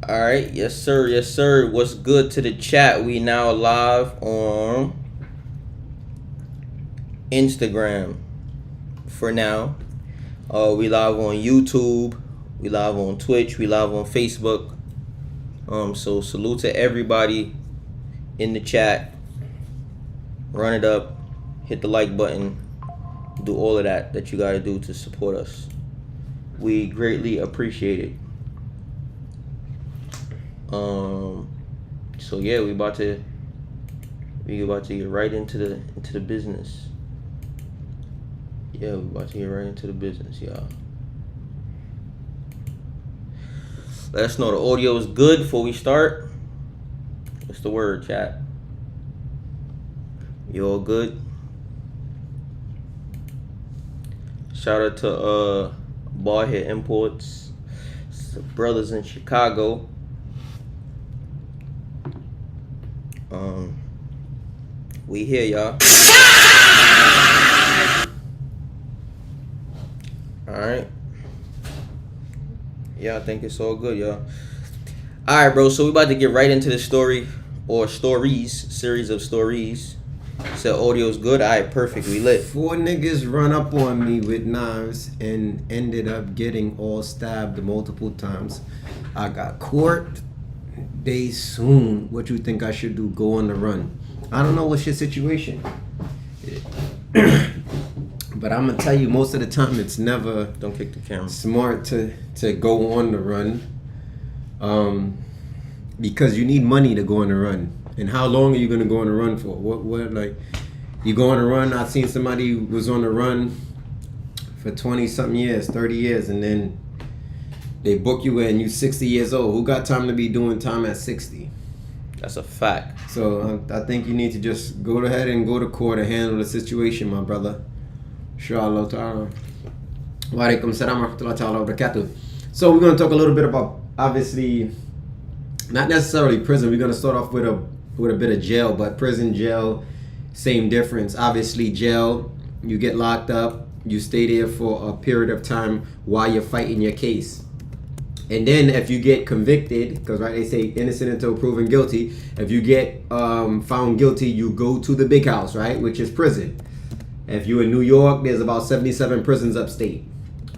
All right, yes sir, yes sir. What's good to the chat? We now live on Instagram for now. We live on YouTube. We live on Twitch. We live on Facebook. So salute to everybody in the chat. Run it up. Hit the like button. Do all of that you gotta do to support us. We greatly appreciate it. So yeah, we about to get right into the business. Yeah, we about to get right into the business, y'all. Let us know the audio is good before we start. What's the word, chat? You all good? Shout out to Ballhead Imports, brothers in Chicago. We here, y'all. Alright. Yeah, I think it's all good, y'all. Alright, bro, so we about to get right into the story, or stories, series of stories. Said audio's good. Alright, perfect. We lit. 4 niggas run up on me with knives and ended up getting all stabbed multiple times. I got court day soon. What you think I should do? Go on the run. I don't know what's your situation. But I'm gonna tell you, most of the time it's never Don't kick the camera. smart to go on the run. Because you need money to go on the run. And how long are you gonna go on the run for? What like you go on the run? I've seen somebody who was on the run for 20 something years, 30 years, and then they book you in, you 60 years old. Who got time to be doing time at 60? That's a fact. So I think you need to just go ahead and go to court and handle the situation, my brother. Inshallah ta'ala. Wa alaikum salam wa rahmatullahi ta'ala wa barakatuh. So we're going to talk a little bit about, obviously, not necessarily prison. We're going to start off with a bit of jail, but prison, jail, same difference. Obviously, jail, you get locked up, you stay there for a period of time while you're fighting your case. And then if you get convicted, because right, they say innocent until proven guilty. If you get found guilty, you go to the big house, right, which is prison. If you're in New York, there's about 77 prisons upstate.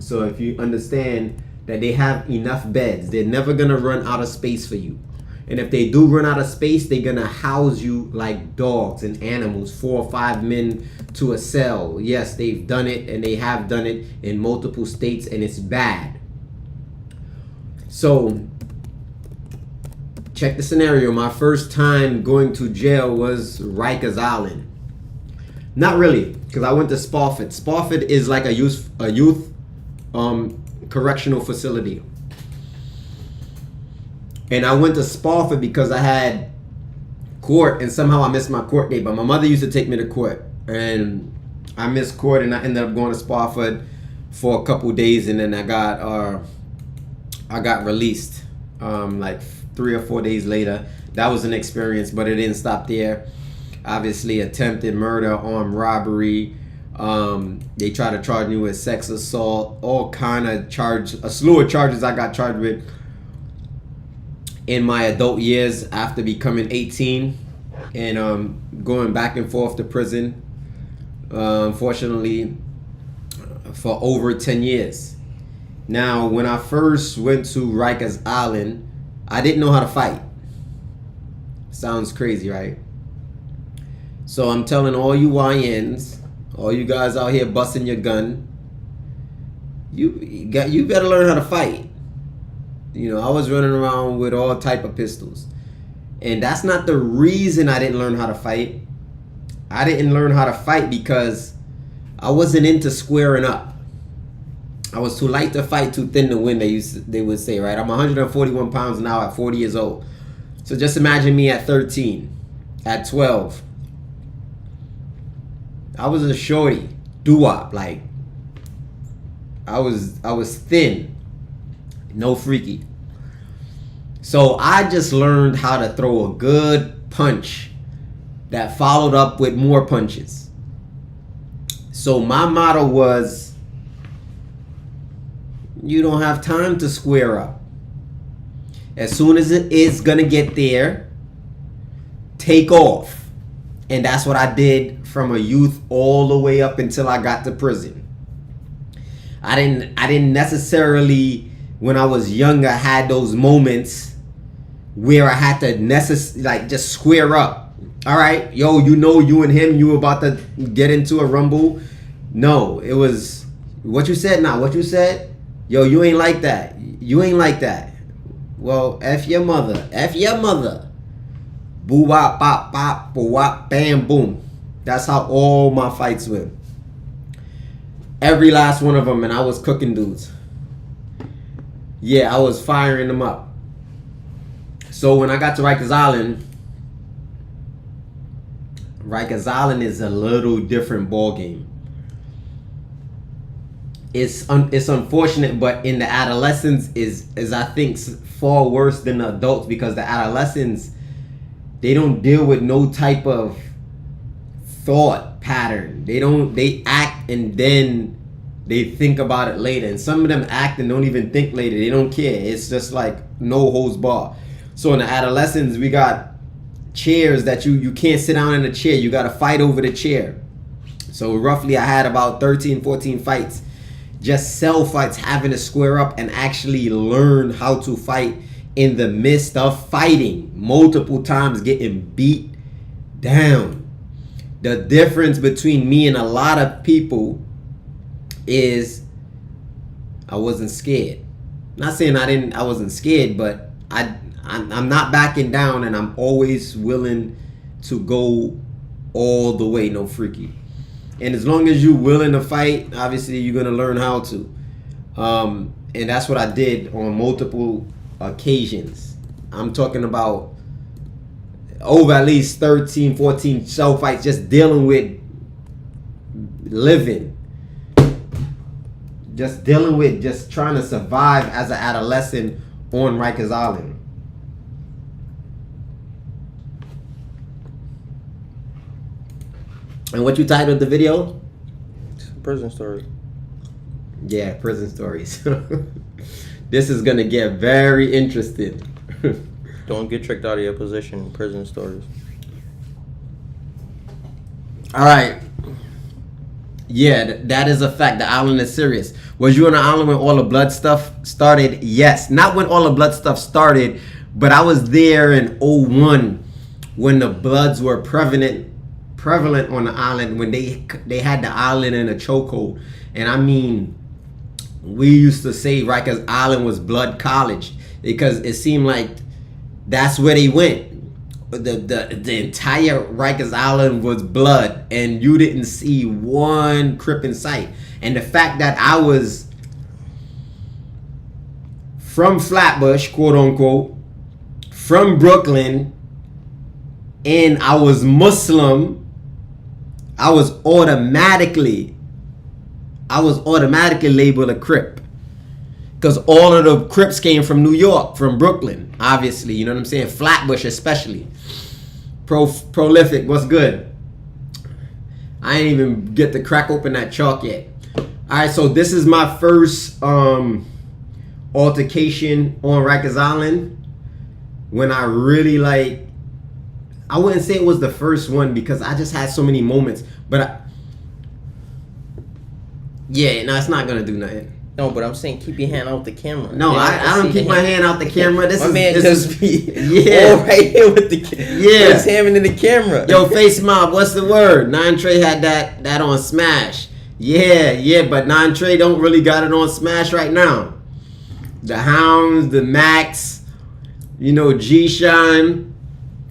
So if you understand that they have enough beds, they're never going to run out of space for you. And if they do run out of space, they're going to house you like dogs and animals, 4 or 5 men to a cell. Yes, they've done it, and they have done it in multiple states, and it's bad. So, check the scenario. My first time going to jail was Rikers Island. Not really, because I went to Spofford. Spofford is like a youth correctional facility. And I went to Spofford because I had court, and somehow I missed my court date. But my mother used to take me to court, and I missed court, and I ended up going to Spofford for a couple days, and then I got released like 3 or 4 days later. That was an experience, but it didn't stop there. Obviously, attempted murder, armed robbery. They try to charge me with sex assault, all kind of a slew of charges I got charged with in my adult years after becoming 18 and going back and forth to prison. Unfortunately, for over 10 years. Now, when I first went to Rikers Island, I didn't know how to fight. Sounds crazy, right? So I'm telling all you YNs, all you guys out here busting your gun, you better learn how to fight. You know, I was running around with all type of pistols. And that's not the reason I didn't learn how to fight. I didn't learn how to fight because I wasn't into squaring up. I was too light to fight, too thin to win, they would say, right? I'm 141 pounds now at 40 years old. So just imagine me at 13, at 12. I was a shorty, doo-wop, like, I was thin, no freaky. So I just learned how to throw a good punch that followed up with more punches. So my motto was, you don't have time to square up. As soon as it is gonna get there, take off. And that's what I did from a youth all the way up until I got to prison. I didn't necessarily, when I was younger, had those moments where I had to just square up. All right, yo, you and him, you about to get into a rumble. No, it was what you said. Now, what you said, yo, you ain't like that. You ain't like that. Well, F your mother. F your mother. Boo wop bop bop boo wop bam boom. That's how all my fights went. Every last one of them, and I was cooking dudes. Yeah, I was firing them up. So when I got to Rikers Island is a little different ball game. It's unfortunate, but in the adolescents is I think far worse than the adults, because the adolescents, they don't deal with no type of thought pattern. They act and then they think about it later. And some of them act and don't even think later. They don't care. It's just like no holds bar. So in the adolescents, we got chairs that you can't sit down in a chair. You got to fight over the chair. So roughly I had about 13, 14 fights. Just cell fights, having to square up and actually learn how to fight in the midst of fighting. Multiple times getting beat down. The difference between me and a lot of people is I wasn't scared. Not saying I wasn't scared, but I'm not backing down, and I'm always willing to go all the way, no freaky. And as long as you're willing to fight, obviously you're gonna learn how to. And that's what I did on multiple occasions. I'm talking about over at least 13, 14 show fights, just dealing with living. Just trying to survive as an adolescent on Rikers Island. And what you titled the video? Prison story. Yeah, prison stories. This is gonna get very interesting. Don't get tricked out of your position. Prison stories. All right. Yeah, that is a fact. The island is serious. Was you on the island when all the blood stuff started? Yes. Not when all the blood stuff started, but I was there in 01 when the Bloods were prevalent on the island, when they had the island in a chokehold. And I mean, we used to say Rikers Island was Blood College, because it seemed like that's where they went. The entire Rikers Island was blood, and you didn't see one Crip in sight. And the fact that I was from Flatbush, quote unquote, from Brooklyn, and I was Muslim, I was automatically labeled a Crip, because all of the Crips came from New York, from Brooklyn, obviously. You know what I'm saying? Flatbush especially. Prolific, what's good? I ain't even get to crack open that chalk yet. Alright, so this is my first altercation on Rikers Island. When I really I wouldn't say it was the first one, because I just had so many moments. But it's not gonna do nothing. No, but I'm saying keep your hand out the camera. No, I don't keep my hand out the camera. This my man is just be all right here with the his hand in the camera. Yo, Face Mob, what's the word? Nine Trey had that on Smash. Yeah, but Nine Trey don't really got it on Smash right now. The Hounds, the Max, G-Shine.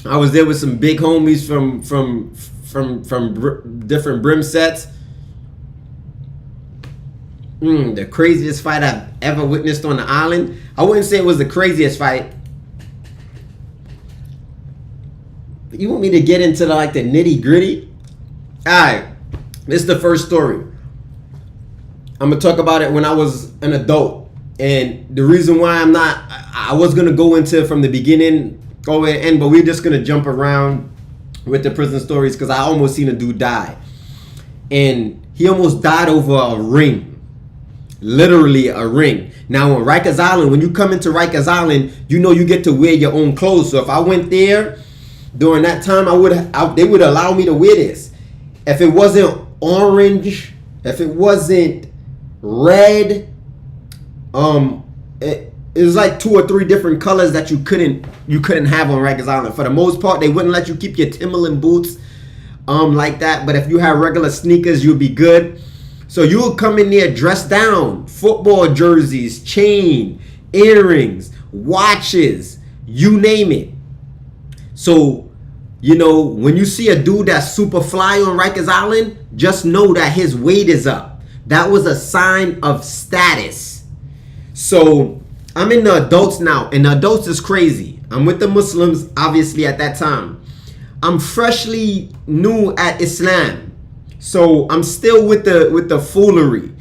I was there with some big homies from different brim sets. The craziest fight I've ever witnessed on the island. I wouldn't say it was the craziest fight. You want me to get into the nitty gritty? Alright, this is the first story. I'm gonna talk about it when I was an adult, and the reason why I was gonna go into from the beginning all the way to end, but we're just gonna jump around with the prison stories, because I almost seen a dude die, and he almost died over a ring. literally a ring. Now on Rikers Island, when you come into Rikers Island, you know you get to wear your own clothes. So if I went there during that time, they would allow me to wear this. If it wasn't orange, if it wasn't red, it was like 2 or 3 different colors that you couldn't have on Rikers Island. For the most part, they wouldn't let you keep your Timberland boots like that. But if you have regular sneakers, you'll be good. So you will come in there dressed down, football jerseys, chain, earrings, watches, you name it. So, you know, when you see a dude that's super fly on Rikers Island, just know that his weight is up. That was a sign of status. So I'm in the adults now, and the adults is crazy. I'm with the Muslims, obviously, at that time. I'm freshly new at Islam. So I'm still with the foolery,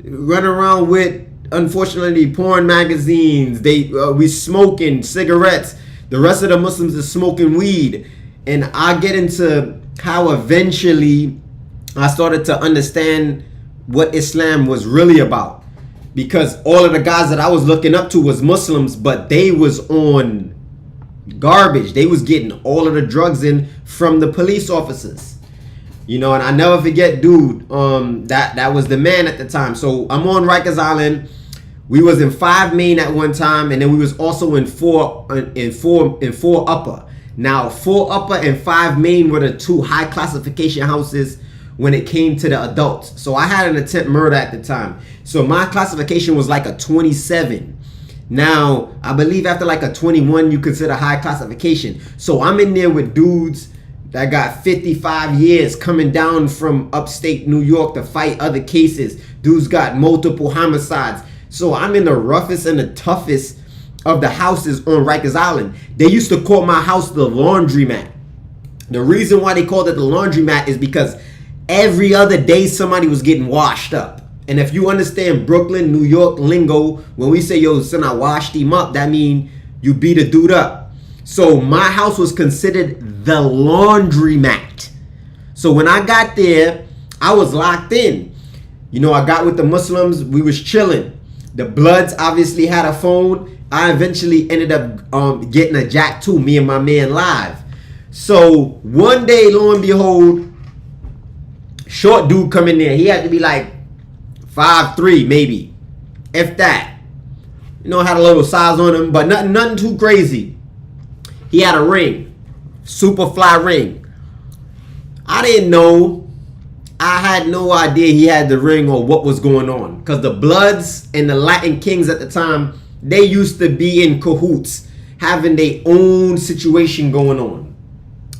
running around with, unfortunately, porn magazines. We smoking cigarettes. The rest of the Muslims is smoking weed, and I get into how eventually I started to understand what Islam was really about, because all of the guys that I was looking up to was Muslims, but they was on garbage. They was getting all of the drugs in from the police officers. You know, and I never forget, dude, that was the man at the time. So I'm on Rikers Island. We was in 5 Main at one time, and then we was also in 4 Upper. Now 4 Upper and 5 Main were the 2 high classification houses when it came to the adults. So I had an attempt murder at the time. So my classification was like a 27. Now I believe after like a 21 you consider high classification. So I'm in there with dudes that got 55 years coming down from upstate New York to fight other cases. Dudes got multiple homicides. So I'm in the roughest and the toughest of the houses on Rikers Island. They used to call my house the laundromat. The reason why they called it the laundromat is because every other day somebody was getting washed up. And if you understand Brooklyn, New York lingo, when we say, yo, son, I washed him up, that means you beat a dude up. So my house was considered the laundromat. So when I got there, I was locked in. You know, I got with the Muslims. We was chilling. The Bloods obviously had a phone. I eventually ended up getting a Jack 2, me and my man Live. So one day, lo and behold, short dude come in there. He had to be like 5'3", maybe, if that. You know, had a little size on him, but nothing too crazy. He had a ring, super fly ring. I didn't know. I had no idea he had the ring or what was going on, because the Bloods and the Latin Kings at the time, they used to be in cahoots, having their own situation going on.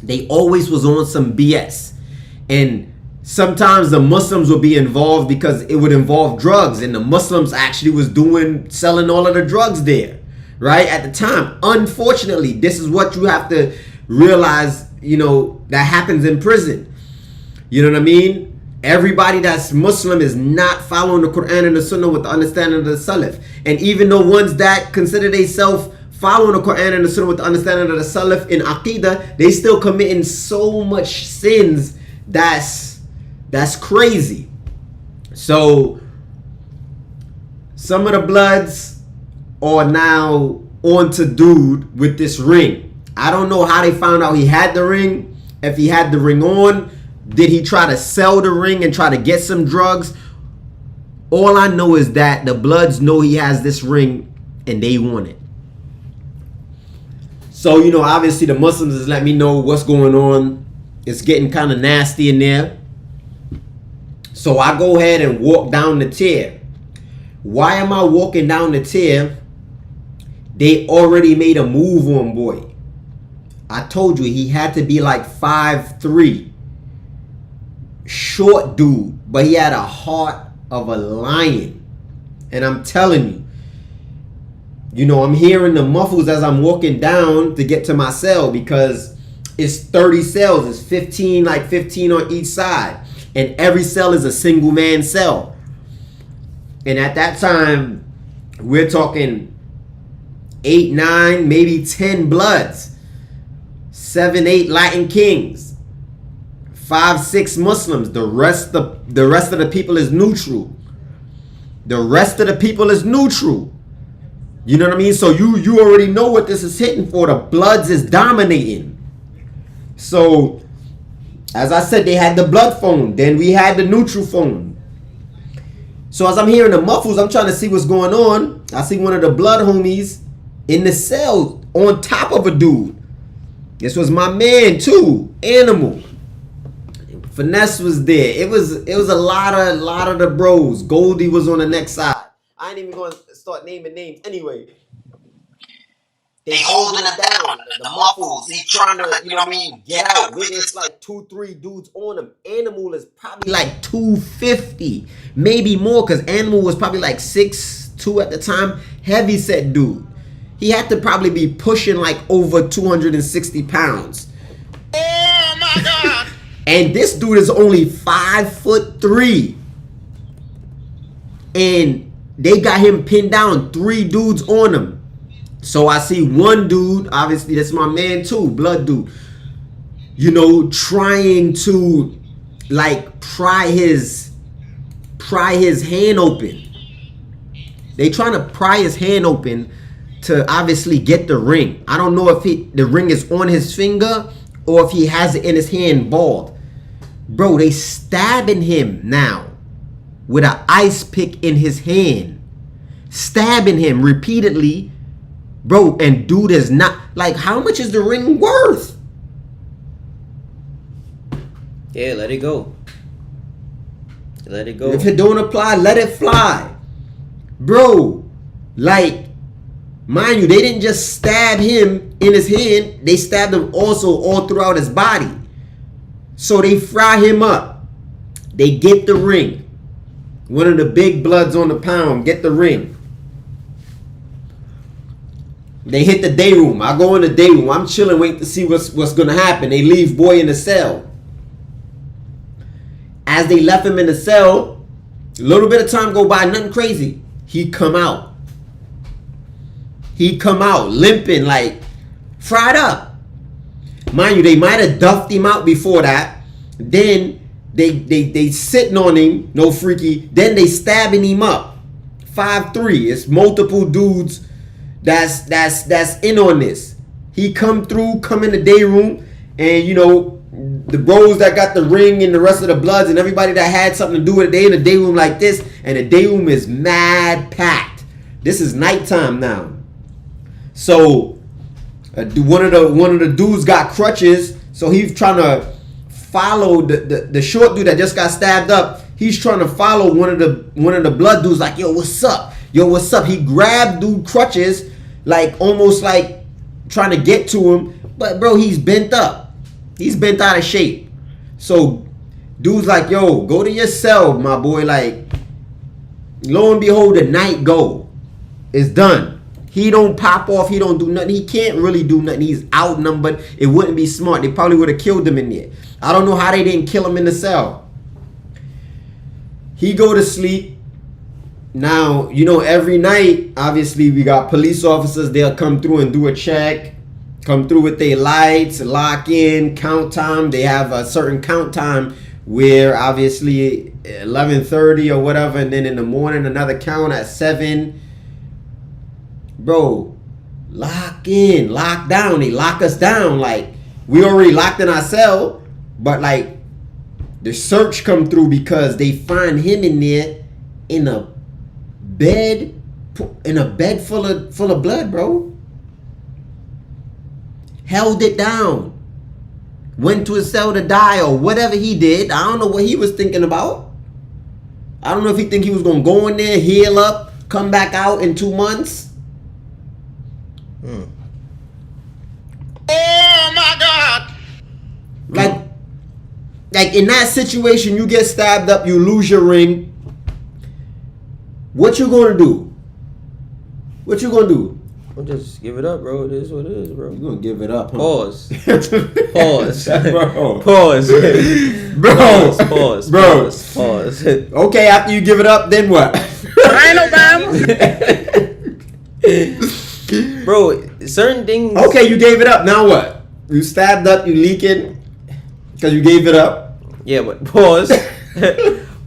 They always was on some BS, and sometimes the Muslims would be involved because it would involve drugs, and the Muslims actually was selling all of the drugs there, right, at the time. Unfortunately, this is what you have to realize, you know, that happens in prison. You know what I mean? Everybody that's Muslim is not following the Quran and the Sunnah with the understanding of the Salaf. And even the ones that consider themselves following the Quran and the Sunnah with the understanding of the Salaf in Aqidah, they still committing so much sins that's crazy. So some of the Bloods are now on to dude with this ring. I don't know how they found out he had the ring. If he had the ring on, did he try to sell the ring and try to get some drugs? All I know is that the Bloods know he has this ring and they want it. So, you know, obviously the Muslims is letting me know what's going on. It's getting kind of nasty in there. So I go ahead and walk down the tier. Why am I walking down the tier? They already made a move on boy. I told you he had to be like 5'3". Short dude, but he had a heart of a lion. And I'm telling you, you know, I'm hearing the muffles as I'm walking down to get to my cell, because it's 30 cells. It's 15 on each side. And every cell is a single man cell. And at that time, we're talking 8, 9, maybe 10 Bloods, 7, 8 Latin Kings, 5, 6 Muslims. The rest of the people is neutral. The rest of the people is neutral. You know what I mean? So you already know what this is hitting for. The Bloods is dominating. So, as I said, they had the blood phone. Then we had the neutral phone. So as I'm hearing the muffles, I'm trying to see what's going on. I see one of the blood homies in the cell on top of a dude. This was my man too, Animal. Finesse was there. It was a lot of the bros. Goldie was on the next side. I ain't even going to start naming names anyway. They holding him down. The muffles. He's trying to, you know what I mean, get out. It's like 2-3 dudes on him. Animal is probably like 250, maybe more, because Animal was probably like 6'2" at the time. Heavy set dude. He had to probably be pushing like over 260 pounds. Oh my God! And this dude is only 5'3", and they got him pinned down. 3 dudes on him. So I see one dude, obviously that's my man too, blood dude, you know, trying to like pry his hand open. They trying to pry his hand open to obviously get the ring. I don't know if the ring is on his finger or if he has it in his hand balled. Bro, they stabbing him now with an ice pick in his hand. Stabbing him repeatedly. Bro, and dude is not, like, how much is the ring worth? Yeah, let it go. Let it go. If it don't apply, let it fly. Bro, like, mind you, they didn't just stab him in his hand. They stabbed him also all throughout his body. So they fry him up. They get the ring. One of the big bloods on the pound get the ring. They hit the day room. I go in the day room. I'm chilling, waiting to see what's going to happen. They leave boy in the cell. As they left him in the cell, a little bit of time go by, nothing crazy. He come out. He come out limping, like fried up. Mind you, they might have duffed him out before that. Then they sitting on him, no freaky. Then they stabbing him up. 5'3". It's multiple dudes that's in on this. He come in the day room, and you know the bros that got the ring and the rest of the bloods and everybody that had something to do with it, they in the day room like this, and the day room is mad packed. This is nighttime now. So one of the dudes got crutches, so he's trying to follow the short dude that just got stabbed up. He's trying to follow one of the blood dudes, like, yo, what's up? Yo, what's up? He grabbed dude crutches, like almost like trying to get to him. But bro, he's bent up. He's bent out of shape. So dude's like, yo, go to your cell, my boy. Like, lo and behold, the night go. It's done. He don't pop off. He don't do nothing. He can't really do nothing. He's outnumbered. It wouldn't be smart. They probably would have killed him in there. I don't know how they didn't kill him in the cell. He go to sleep. Now, you know, every night, obviously, we got police officers. They'll come through and do a check. Come through with their lights, lock in, count time. They have a certain count time where, obviously, 11:30 or whatever. And then in the morning, another count at 7. Bro, lock in, lock down. They lock us down. Like, we already locked in our cell. But, like, the search come through because they find him in there in a bed full of blood, bro. Held it down. Went to his cell to die or whatever he did. I don't know what he was thinking about. I don't know if he think he was gonna go in there, heal up, come back out in 2 months. Oh my God! Like in that situation, you get stabbed up, you lose your ring. What you gonna do? What you gonna do? Well, just give it up, bro. It is what it is, bro. You gonna give it up? Huh? Pause. Pause, bro. Pause. Bro. Pause. Bro. Pause. Okay, after you give it up, then what? I ain't no Bama. Bro, certain things. Okay, you gave it up. Now what? You stabbed up. You leaking because you gave it up. Yeah, but pause.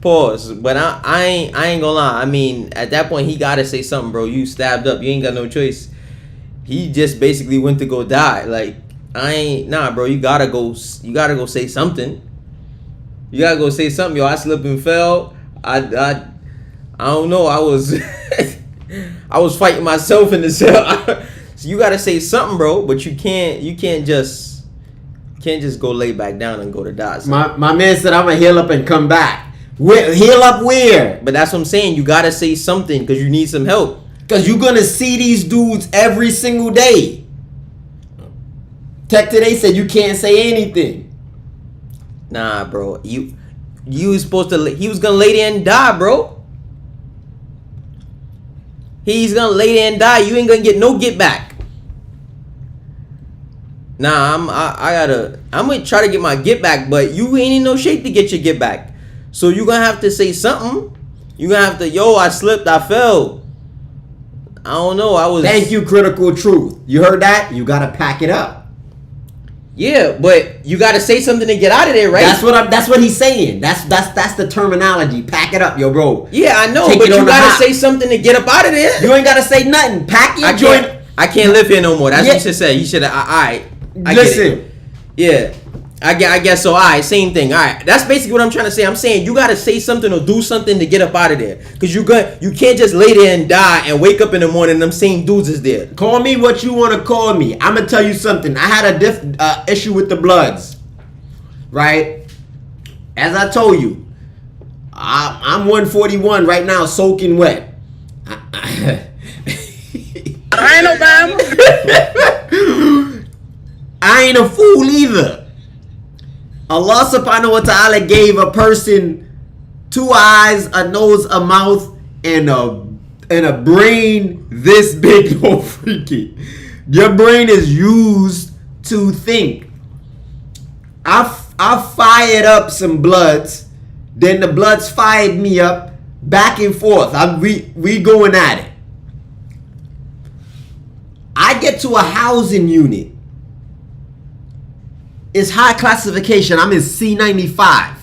Pause. But I ain't gonna lie. I mean, at that point, he gotta say something, bro. You stabbed up. You ain't got no choice. He just basically went to go die. Like, bro. You gotta go say something. You gotta go say something, yo. I slipped and fell. I don't know. I was I was fighting myself in the cell. So you gotta say something, bro. But you can't just go lay back down and go to die. So. My man said I'm gonna heal up and come back. Heal up where? But that's what I'm saying. You gotta say something because you need some help. Because you're gonna see these dudes every single day. Tech today said you can't say anything. Nah, bro. You was supposed to. He was gonna lay there and die, bro. He's gonna lay there and die. You ain't gonna get no get back. Nah, I'm gonna try to get my get back, but you ain't in no shape to get your get back. So you gonna have to say something. You gonna have to, yo, I slipped, I fell. I don't know. Thank you, Critical Truth. You heard that? You gotta pack it up. Yeah, but you gotta say something to get out of there, right? That's what he's saying. That's the terminology. Pack it up, yo, bro. Yeah, I know, but you gotta say something to get up out of there. You ain't gotta say nothing. Pack your joint. I can't live here no more. That's what you should say. You should have. I listen. Yeah. I guess so. All right, same thing. All right, that's basically what I'm trying to say. I'm saying you gotta say something or do something to get up out of there, cause you can't just lay there and die and wake up in the morning and them same dudes is there. Call me what you want to call me. I'm gonna tell you something. I had a issue with the Bloods, right? As I told you, I'm 141 right now, soaking wet. I ain't no bam. I ain't a fool either. Allah subhanahu wa ta'ala gave a person 2 eyes, a nose, a mouth, and a brain this big. No freaky. Your brain is used to think. I fired up some Bloods, then the Bloods fired me up, back and forth. We going at it. I get to a housing unit. It's high classification. I'm in C95.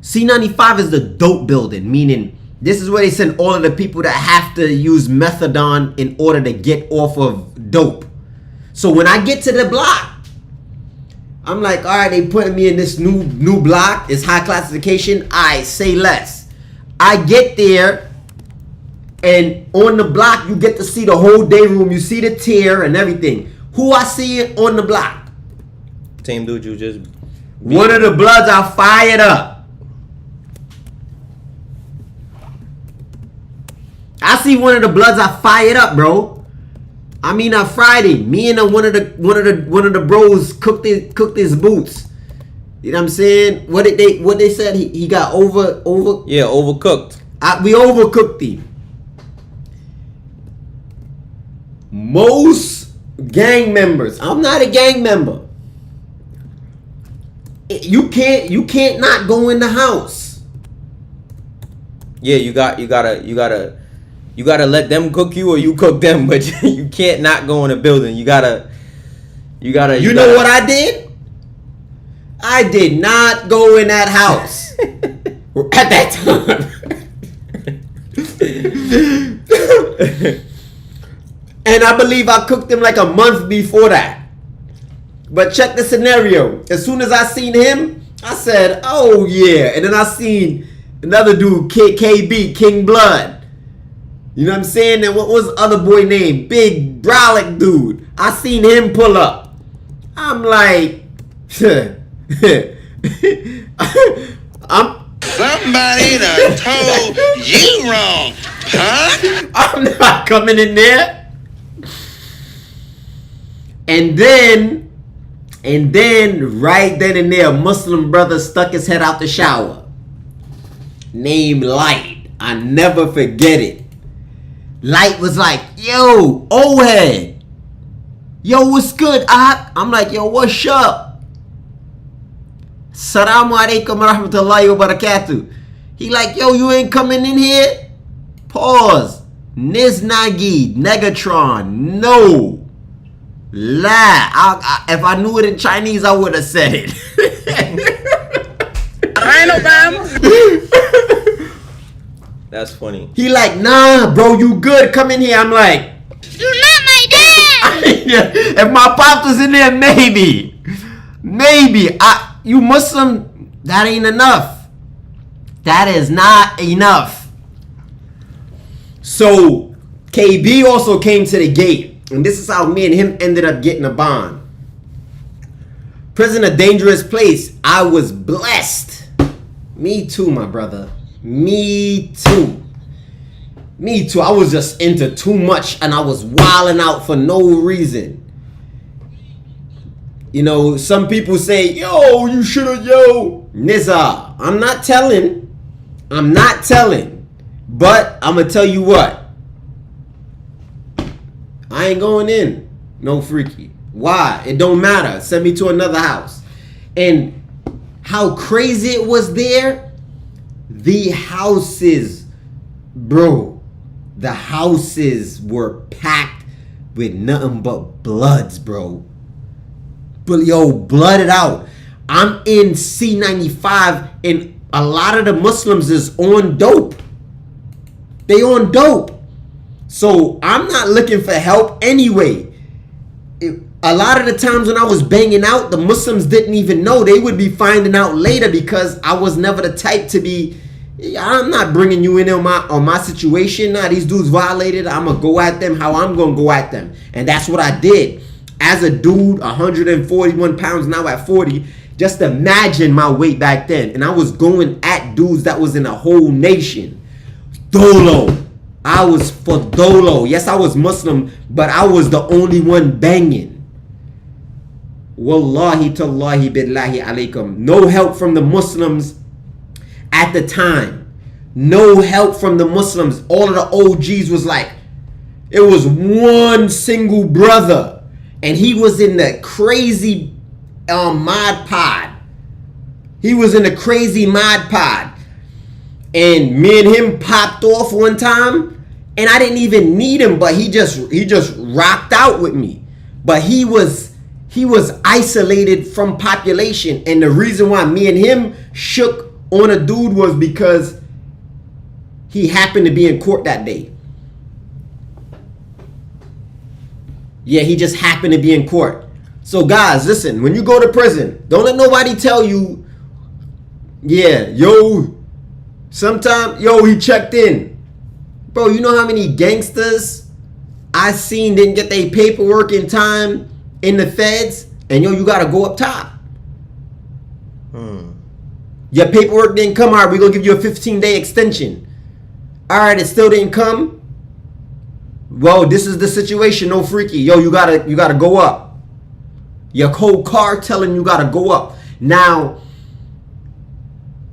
C95 is the dope building, meaning this is where they send all of the people that have to use methadone in order to get off of dope. So when I get to the block, I'm like, all right, they putting me in this new block. It's high classification. I say less. I get there, and on the block, you get to see the whole day room. You see the tier and everything. Who I see on the block? Same dude you just... One of the Bloods I fired up. I see one of the Bloods I fired up, bro. I mean, on Friday, me and one of the bros cooked his boots. You know what I'm saying? What they said? He got over. Yeah, overcooked. We overcooked him. Most gang members. I'm not a gang member. You can't not go in the house. Yeah, you gotta let them cook you or you cook them, but you can't not go in a building. You gotta. You know what I did? I did not go in that house at that time. And I believe I cooked them like a month before that. But check the scenario. As soon as I seen him, I said, oh yeah. And then I seen another dude, KB, King Blood. You know what I'm saying? And what was the other boy name? Big brolic dude. I seen him pull up. I'm like, Somebody done told you wrong, huh? I'm not coming in there. And then, right then and there, a Muslim brother stuck his head out the shower. Named Light. I never forget it. Light was like, yo, old head. Yo, what's good, Ak? I'm like, yo, what's up? Assalamu alaikum wa rahmatullahi wa barakatuh. He like, yo, you ain't coming in here? Pause. Niznagi, Negatron, no. Lie. If I knew it in Chinese, I would have said it. I ain't no bam. That's funny. He like, nah, bro, you good? Come in here. I'm like, You're not my dad! yeah, if my pops was in there, maybe. You Muslim, that ain't enough. That is not enough. So KB also came to the gate, and this is how me and him ended up getting a bond. Prison, a dangerous place. I was blessed. Me too, my brother. Me too. I was just into too much, and I was wilding out for no reason. You know, some people say, yo, you should have, Nizza, I'm not telling. But I'm going to tell you what. I ain't going in. No freaky. Why? It don't matter. Send me to another house. And how crazy it was there. The houses, bro. The houses were packed with nothing but bloods, bro. But yo, blooded out. I'm in C95 and a lot of the Muslims is on dope. They on dope. So I'm not looking for help anyway. A lot of the times when I was banging out, the Muslims didn't even know. They would be finding out later because I was never the type to be, I'm not bringing you in on my situation. Nah, these dudes violated. I'm going to go at them how I'm going to go at them. And that's what I did. As a dude, 141 pounds, now at 40, just imagine my weight back then. And I was going at dudes that was in a whole nation. Dolo. I was for Dolo. Yes, I was Muslim, but I was the only one banging. Wallahi tallahi billahi alaikum. No help from the Muslims at the time. No help from the Muslims. All of the OGs was like, it was one single brother. And he was in the crazy mod pod. He was in the crazy mod pod. And me and him popped off one time. And I didn't even need him, but he just rocked out with me. But he was isolated from population. And the reason why me and him shook on a dude was because he happened to be in court that day. Yeah, he just happened to be in court. So guys, listen, when you go to prison, don't let nobody tell you, yeah, sometime, he checked in. Bro, you know how many gangsters I seen didn't get their paperwork in time in the feds? And you gotta go up top. Your paperwork didn't come. All right, we're gonna give you a 15-day extension. All right, it still didn't come. Well, this is the situation. No freaky. You gotta go up. Your whole car telling you gotta go up. Now,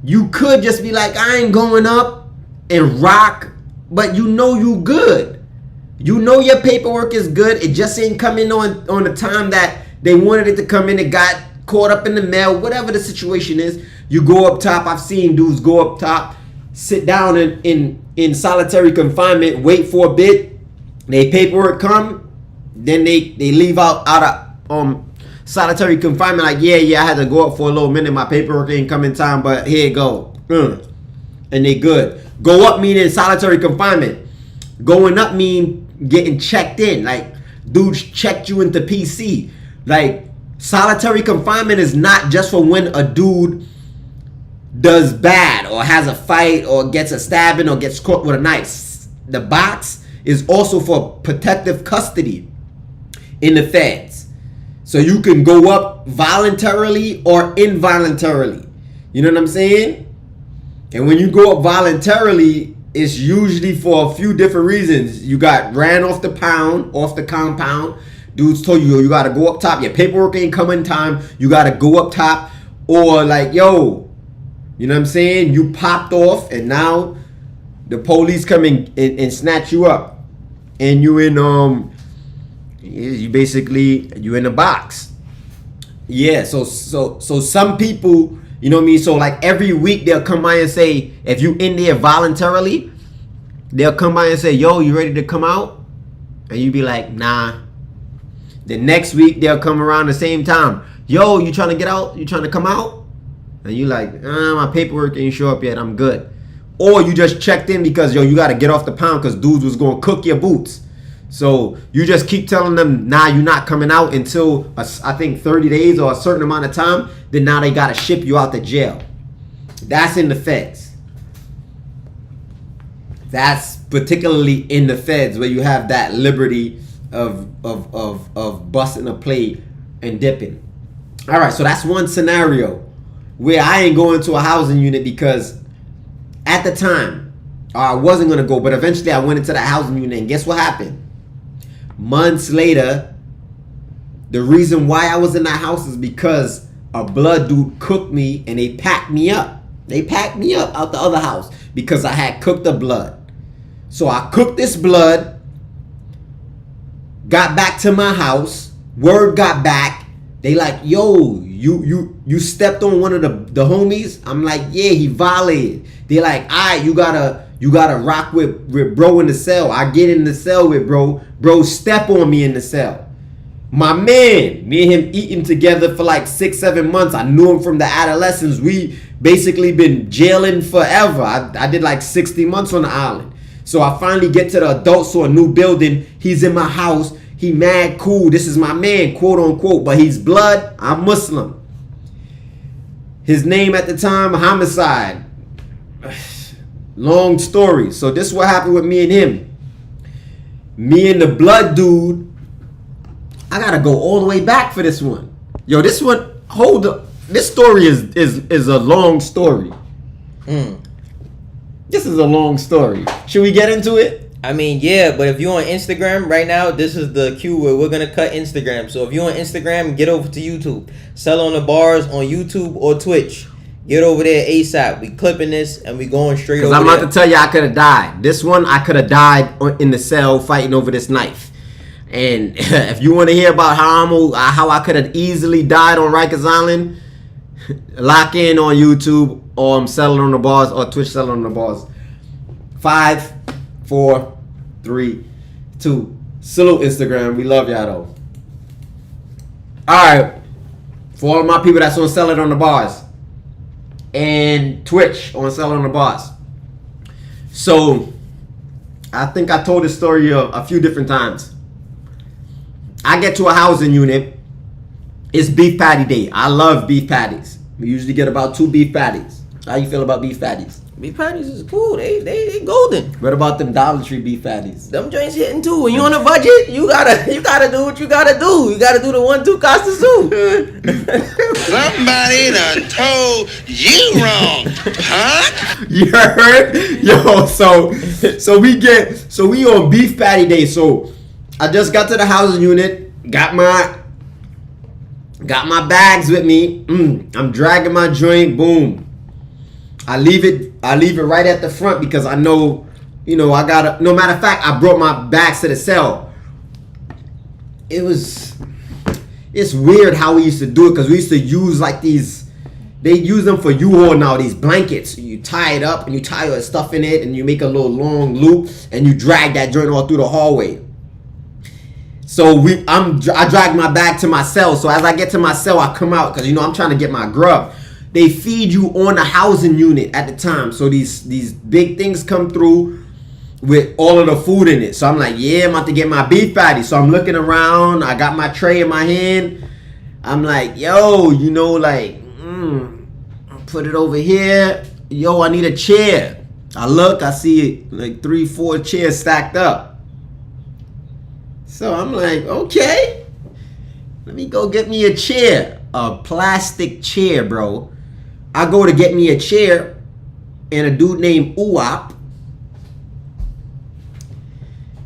you could just be like, I ain't going up and rock, but you know you good. You know your paperwork is good. It just ain't coming on the time that they wanted it to come in. It got caught up in the mail. Whatever the situation is, you go up top. I've seen dudes go up top, sit down in solitary confinement, wait for a bit. They paperwork come, then they leave out of solitary confinement. Like, yeah, I had to go up for a little minute. My paperwork ain't come in time, but here you go. And they good. Go up meaning solitary confinement. Going up mean getting checked in. Like, dudes checked you into PC. Like, solitary confinement is not just for when a dude does bad or has a fight or gets a stabbing or gets caught with a knife. The box is also for protective custody in the feds. So you can go up voluntarily or involuntarily. You know what I'm saying? And when you go up voluntarily, it's usually for a few different reasons. You got ran off the compound. Dudes told you, you got to go up top. Your paperwork ain't coming in time. You got to go up top. Or like, you know what I'm saying? You popped off and now the police come in and snatch you up. And you in you in a box. Yeah, so some people, you know what I mean? So like every week they'll come by and say, if you in there voluntarily, they'll come by and say, yo, you ready to come out? And you be like, nah. The next week they'll come around the same time. Yo, you trying to get out? You trying to come out? And you like, my paperwork ain't show up yet. I'm good. or you just checked in because you got to get off the pound because dudes was going to cook your boots. So you just keep telling them, nah, you're not coming out until I think 30 days or a certain amount of time. Then now they got to ship you out to jail. That's in the feds. That's particularly in the feds where you have that liberty of busting a plate and dipping. All right, so that's one scenario where I ain't going to a housing unit because at the time I wasn't gonna go, but eventually I went into that housing unit, and guess what happened? Months later, the reason why I was in that house is because a blood dude cooked me and they packed me up. They packed me up out the other house because I had cooked the blood. So I cooked this blood, got back to my house, word got back. They like, yo, you stepped on one of the homies? I'm like, yeah, he violated. They like, alright, you gotta rock with bro in the cell. I get in the cell with bro. Bro step on me in the cell. My man, me and him eating together for like 6-7 months. I knew him from the adolescence. We basically been jailing forever. I did like 60 months on the island. So I finally get to the adults to a new building. He's in my house. He mad cool. This is my man, quote unquote. But he's blood. I'm Muslim. His name at the time, homicide. Long story. So this is what happened with me and him. Me and the blood dude. I gotta go all the way back for this one. Yo, this one, hold up. This story is a long story. This is a long story. Should we get into it? I mean, yeah, but if you're on Instagram right now, this is the cue where we're gonna cut Instagram. So if you're on Instagram, get over to YouTube. Sell on the Bars on YouTube or Twitch. Get over there ASAP. We clipping this and we going straight over there. Because I'm about to tell you, I could have died. This one, I could have died in the cell fighting over this knife. And if you want to hear about how I could have easily died on Rikers Island, lock in on YouTube or I'm selling on the bars or Twitch selling on the bars. 5, 4, 3, 2. Salute Instagram. We love y'all though. Alright. For all of my people that's on Sell It on the Bars. And Twitch on Sell It on the Bars. So, I think I told this story a few different times. I get to a housing unit. It's beef patty day. I love beef patties. We usually get about 2 beef patties. How you feel about beef patties? Beef patties is cool. They golden. What about them Dollar Tree beef patties? Them joints hitting too. When you on a budget, you gotta do what you gotta do. You gotta do the 1-2 Costa soup. Somebody done told you wrong, huh? You heard? Yo, so we on beef patty day. So I just got to the housing unit, got my bags with me. I'm dragging my joint. Boom. I leave it right at the front because I know, I gotta. No matter of fact, I brought my bags to the cell. It's weird how we used to do it because we used to use like these. They use them for U-Haul now. These blankets. You tie it up and you tie your stuff in it and you make a little long loop and you drag that joint all through the hallway. So I drag my bag to my cell. So as I get to my cell, I come out because I'm trying to get my grub. They feed you on the housing unit at the time. So these big things come through with all of the food in it. So I'm like, yeah, I'm about to get my beef patty. So I'm looking around. I got my tray in my hand. I'm like, yo, put it over here. Yo, I need a chair. I look, I see like 3-4 chairs stacked up. So I'm like, okay, let me go get me a chair. A plastic chair, bro. I go to get me a chair, and a dude named Uwap,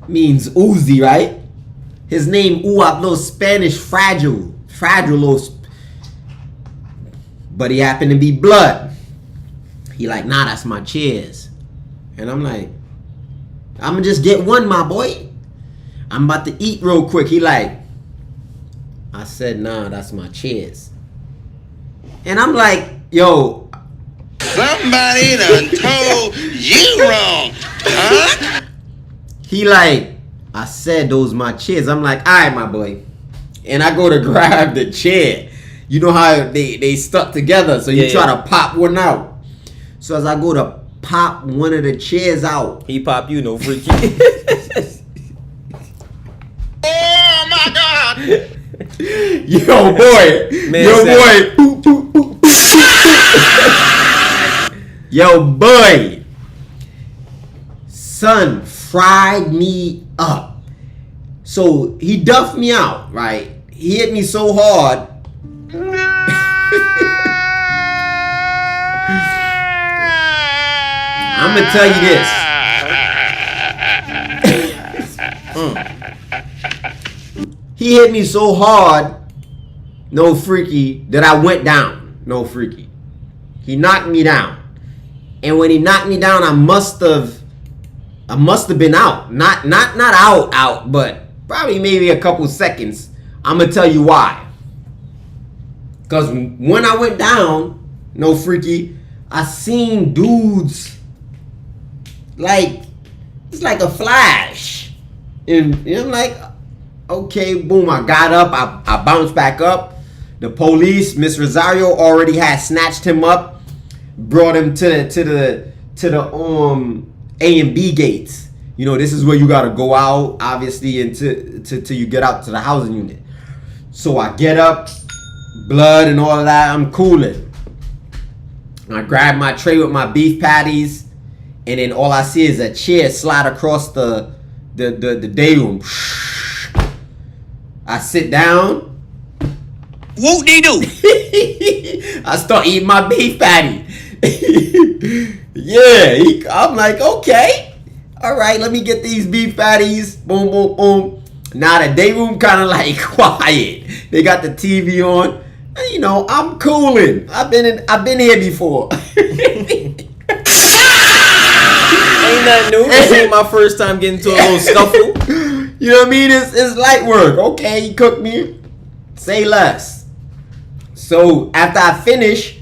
means Uzi, right? His name Uwap, little Spanish, fragile little, but he happened to be blood. He like, nah, that's my chairs. And I'm like, I'm gonna just get one, my boy. I'm about to eat real quick. He like, I said, nah, that's my chairs. And I'm like, yo. Somebody done told you wrong, huh? He like, I said those my chairs. I'm like, all right, my boy. And I go to grab the chair. You know how they stuck together, so you try to pop one out. So as I go to pop one of the chairs out. He pop you, no freaky. Oh my God! Yo, boy. Man Yo, said- boy. Yo, boy. Son fried me up. So he duffed me out, right? He hit me so hard. I'm gonna tell you this. He hit me so hard, no freaky, that I went down. No freaky. He knocked me down. And when he knocked me down, I must have been out. Not out, but probably maybe a couple seconds. I'm gonna tell you why. Cause when I went down, no freaky, I seen dudes like it's like a flash. And I'm like, okay, boom, I got up, I bounced back up. The police, Miss Rosario already had snatched him up, brought him to the A and B gates. You know, this is where you gotta go out, obviously, until you get out to the housing unit. So I get up, blood and all of that, I'm cooling. I grab my tray with my beef patties, and then all I see is a chair slide across the day room. I sit down. Whoop-de-doo. I start eating my beef patty. Yeah, I'm like, okay, all right, let me get these beef patties. Boom, boom, boom. Now the day room kind of like quiet. They got the TV on. And, you know, I'm cooling. I've been here before. Ain't nothing new. This ain't my first time getting into a little scuffle. You know what I mean? It's light work. Okay, he cooked me. Say less. So after I finish,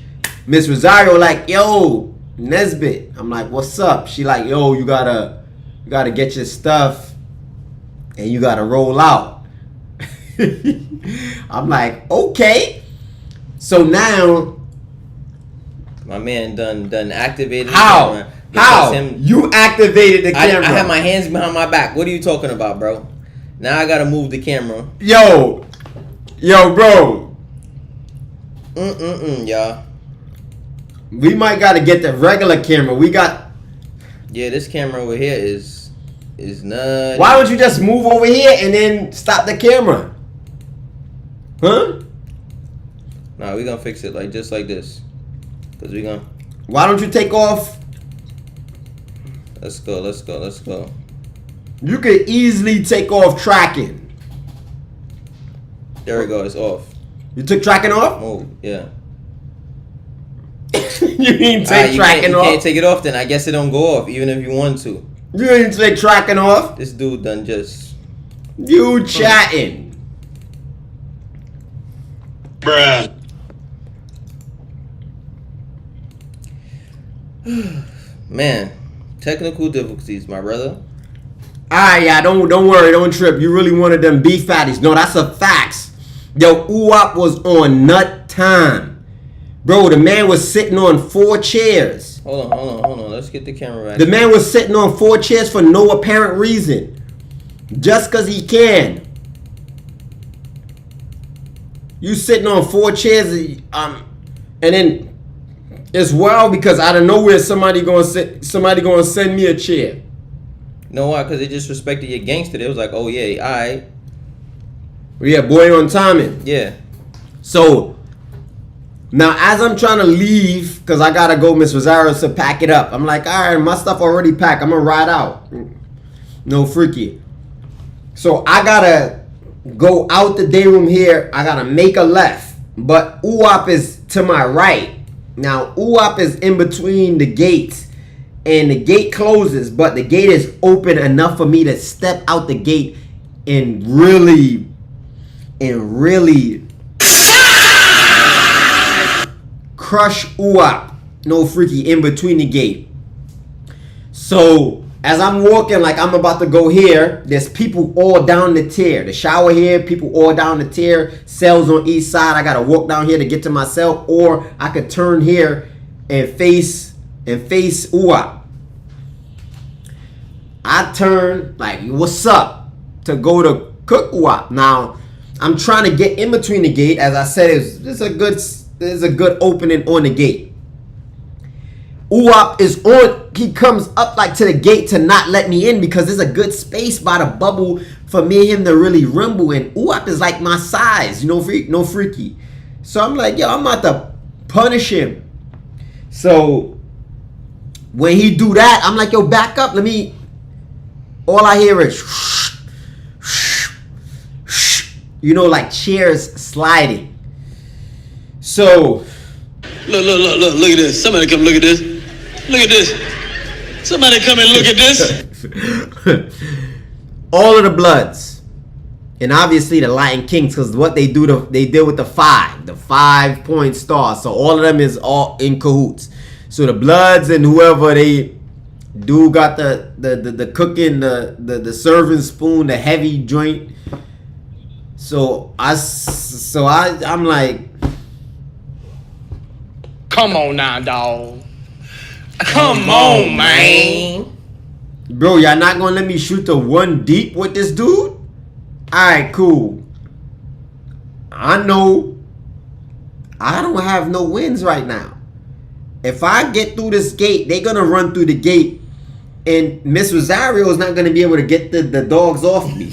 Miss Rosario like, yo, Nesbit. I'm like, what's up? She like, yo, you gotta get your stuff and you gotta roll out. I'm like, okay. So now, My man done activated the how? camera. How? Because You activated the I camera. had my hands behind my back. What are you talking about, bro? Now I gotta move the camera. Yo, bro. Y'all. We might gotta get the regular camera. We got. Yeah, this camera over here is nuts. Why don't you just move over here and then stop the camera? Huh? Nah, we gonna fix it just like this. Cause we gonna. Why don't you take off? Let's go. You could easily take off tracking. There we go. It's off. You took tracking off? Move. Yeah. You didn't take You tracking can't off? take it off then. I guess it don't go off even if you want to. You didn't take tracking off? This dude done just. You chatting. Bruh. Man, technical difficulties, my brother. Alright, yeah, don't worry, don't trip. You really wanted them beef patties. No, that's a facts. Yo, Uwap was on nut time. Bro, the man was sitting on 4 chairs. Hold on. Let's get the camera back. The man was sitting on 4 chairs for no apparent reason. Just because he can. You sitting on 4 chairs, and then it's wild because out of nowhere somebody gonna send me a chair. You know why? Because they disrespected your gangster. They was like, oh yeah, alright. Yeah, boy on timing. Yeah. So now as I'm trying to leave, because I gotta go, Miss Rosario to pack it up. I'm like, all right, my stuff already packed. I'm gonna ride out. No freaky. So I gotta go out the day room here. I gotta make a left. But Uwap is to my right. Now Uwap is in between the gates. And the gate closes, but the gate is open enough for me to step out the gate and really crush Uwap. No freaky in between the gate. So as I'm walking, like I'm about to go here, there's people all down the tier. The shower here, people all down the tier. Cells on each side. I gotta walk down here to get to my cell, or I could turn here and face and face Uwap. I turn like, what's up, to go to cook Uwap. Now, I'm trying to get in between the gate. As I said, there's a good opening on the gate. Uwap is on. He comes up like to the gate to not let me in because there's a good space by the bubble for me and him to really rumble. And Uwap is like my size, no freaky. So I'm like, yo, I'm about to punish him. So when he do that, I'm like, yo, back up. All I hear is, like chairs sliding. So Look at this. Somebody come look at this. Look at this. Somebody come and look at this. all of the Bloods, and obviously the Lion Kings, because what they do, they deal with the 5-point star. So all of them is all in cahoots. So the Bloods and whoever they do got the cooking, the serving spoon, the heavy joint. So I'm like, come on now, dog. Come on, man. bro, y'all not gonna let me shoot the one deep with this dude? Alright, cool. I know I don't have no wins right now. If I get through this gate, they're gonna run through the gate, and Miss Rosario is not gonna be able to get the dogs off me.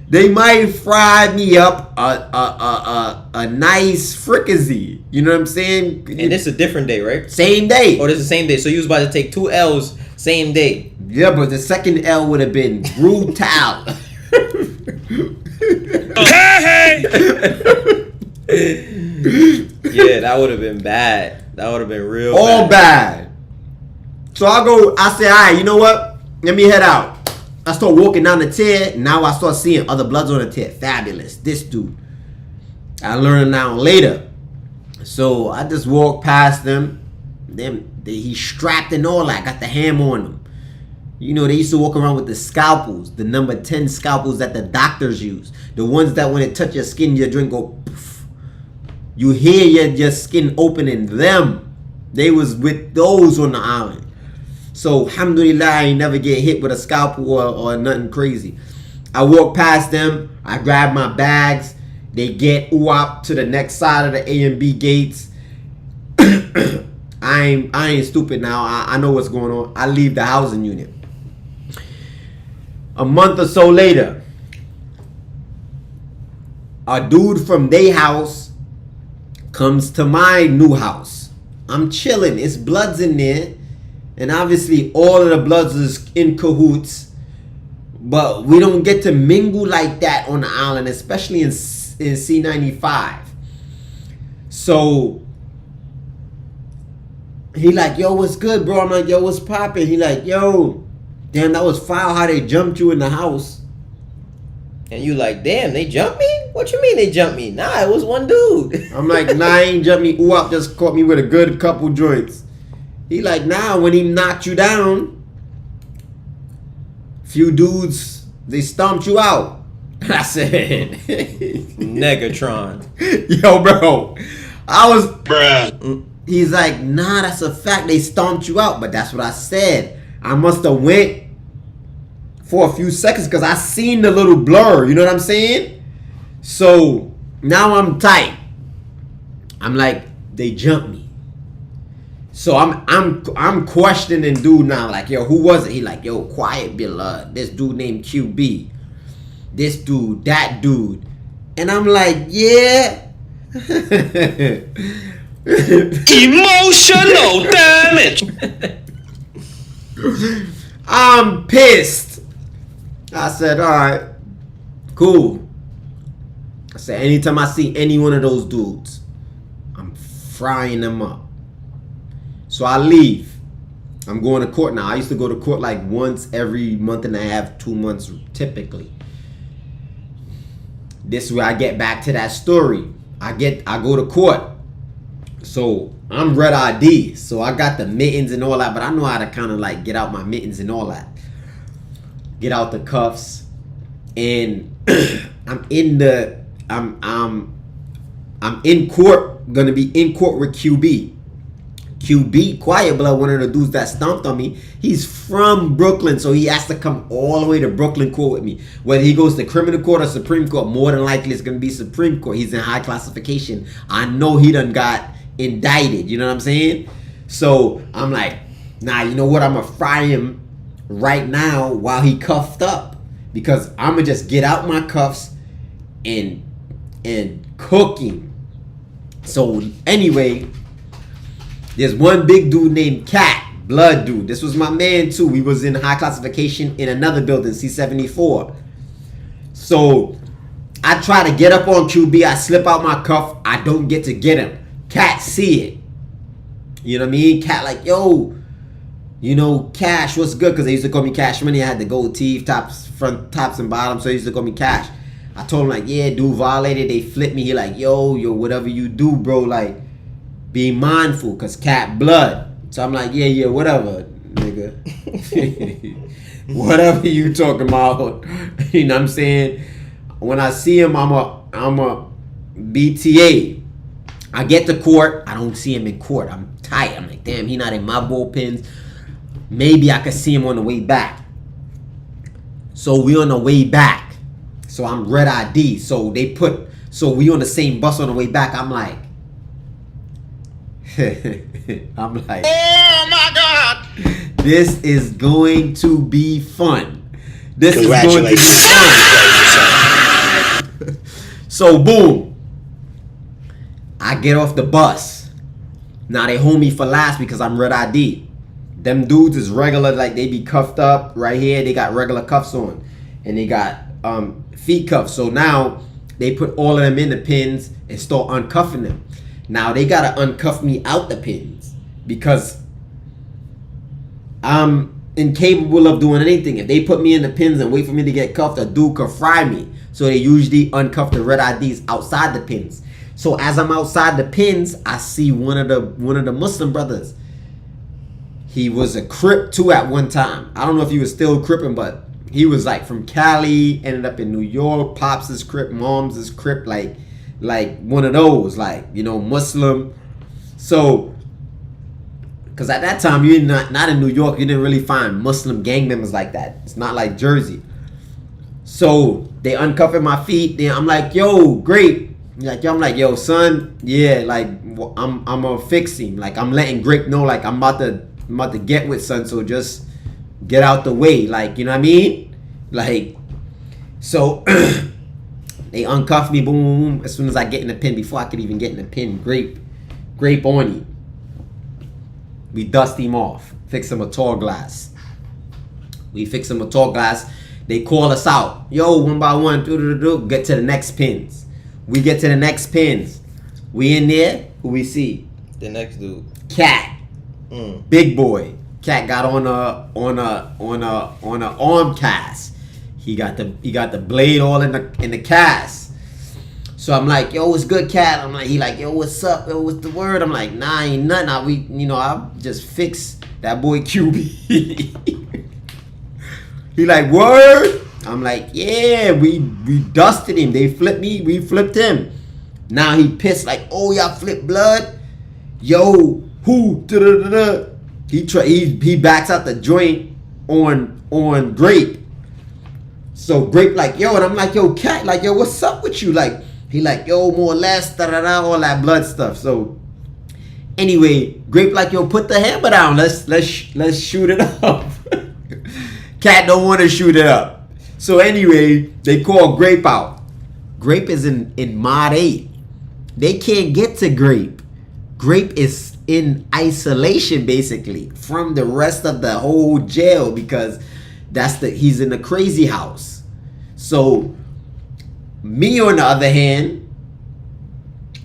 They might fry me up a nice fricassee. You know what I'm saying? And this is a different day, right? Same day. Oh, this is the same day. So you was about to take 2 L's same day. Yeah, but the second L would have been brutal. Yeah, that would have been bad. That would have been real All bad. So I say, all right, you know what? Let me head out. I start walking down the tier. Now I start seeing other Bloods on the tier. Fabulous. This dude. I learned now later. So I just walk past them. He's strapped and all that. Got the hammer on him. You know, they used to walk around with the scalpels. The number 10 scalpels that the doctors use. The ones that when it touch your skin, your drink go poof. You hear your skin opening. Them. They was with those on the island. So, alhamdulillah, I ain't never get hit with a scalpel or nothing crazy. I walk past them. I grab my bags. They get Uwap to the next side of the A and B gates. I ain't stupid now. I know what's going on. I leave the housing unit. A month or so later, a dude from their house comes to my new house. I'm chilling. It's Bloods in there. And obviously all of the Bloods is in cahoots. But we don't get to mingle like that on the island, especially in C95. So he like, yo, what's good, bro? I'm like, yo, what's poppin'? He like, yo, damn, that was foul how they jumped you in the house. And you like, damn, they jumped me? What you mean they jumped me? Nah, it was one dude. I'm like, nah, I ain't jumped me. Uwap just caught me with a good couple joints. He like, nah, when he knocked you down, few dudes, they stomped you out. I said, Negatron. yo, bro, I was, Bruh. he's like, nah, that's a fact. They stomped you out. But that's what I said. I must have went for a few seconds because I seen the little blur. You know what I'm saying? So now I'm tight. I'm like, they jumped me. So I'm questioning dude now. Like, yo, who was it? He like, yo, quiet, Blood. This dude named QB. This dude, that dude. And I'm like, yeah. Emotional damage. I'm pissed. I said, all right, cool. I said, anytime I see any one of those dudes, I'm frying them up. So I leave. I'm going to court now. I used to go to court like once every month and a half, 2 months typically. This is where I get back to that story. I go to court. So I'm red ID. So I got the mittens and all that, but I know how to kind of like get out my mittens and all that. Get out the cuffs. And I'm in court, gonna be in court with QB. QB, Quiet Blood, one of the dudes that stomped on me, he's from Brooklyn, so he has to come all the way to Brooklyn court with me. Whether he goes to criminal court or Supreme Court, more than likely it's going to be Supreme Court. He's in high classification. I know he done got indicted, you know what I'm saying? So I'm like, nah, you know what? I'm going to fry him right now while he cuffed up. Because I'm going to just get out my cuffs and cook him. So anyway, there's one big dude named Cat, blood dude. This was my man too. We was in high classification in another building, C74. So I try to get up on QB. I slip out my cuff. I don't get to get him. Cat see it. You know what I mean? Cat like, yo, you know, Cash, what's good? Because they used to call me Cash Money. I had the gold teeth, front tops and bottoms, so they used to call me Cash. I told him like, yeah, dude violated. They flipped me. He like, yo, whatever you do, bro, like, be mindful, because Cat blood. So I'm like, yeah, whatever, nigga. Whatever you talking about. You know what I'm saying? When I see him, I'm a BTA. I get to court. I don't see him in court. I'm tight. I'm like, damn, he not in my bullpens. Maybe I could see him on the way back. So we on the way back. So I'm red ID. So we on the same bus on the way back. I'm like, Oh my God! this is going to be fun. This is going to be fun. So boom, I get off the bus. Now they hold me for last because I'm red ID. Them dudes is regular, like they be cuffed up right here. They got regular cuffs on, and they got feet cuffs. So now they put all of them in the pins and start uncuffing them. Now they gotta uncuff me out the pins because I'm incapable of doing anything. If they put me in the pins and wait for me to get cuffed, a dude could fry me. So they usually uncuff the red IDs outside the pins. So as I'm outside the pins, I see one of the Muslim brothers. He was a Crip too at one time. I don't know if he was still Cripping, but he was like from Cali, ended up in New York. Pops is Crip, Mom's is Crip, like one of those, like, you know, Muslim. So, because at that time you're not in New York, you didn't really find Muslim gang members like that. It's not like Jersey. So they uncuffing my feet. Then I'm like, yo, great. I'm like, yo, son, yeah, like I'm gonna fix him. Like I'm letting Grape know, like I'm about to get with son. So just get out the way, like, you know what I mean? Like, so they uncuff me, boom. As soon as I get in the pin, before I could even get in the pin, Grape on him. We dust him off, fix him a tall glass. We fix him a tall glass. They call us out. Yo, one by one, get to the next pins. We get to the next pins. We in there. Who we see? The next dude. Cat. Big boy. Cat got on a arm cast. He got the blade all in the cast. So I'm like, yo, what's good, Cat? I'm like, he like, yo, what's up? Yo, what's the word? I'm like, nah, ain't nothing. I just fixed that boy QB. He like, word? I'm like, yeah, we dusted him. They flipped me, we flipped him. Now he pissed like, oh, y'all flipped blood? Yo, who? Da-da-da-da. He backs out the joint on Grape. So Grape like, yo, and I'm like, yo, Cat, like, yo, what's up with you? Like, he like, yo, more or less, da-da-da, all that blood stuff. So anyway, Grape like, yo, put the hammer down. Let's shoot it up. Cat don't want to shoot it up. So anyway, they call Grape out. Grape is in Mod 8. They can't get to Grape. Grape is in isolation basically from the rest of the whole jail because he's in the crazy house. So me on the other hand,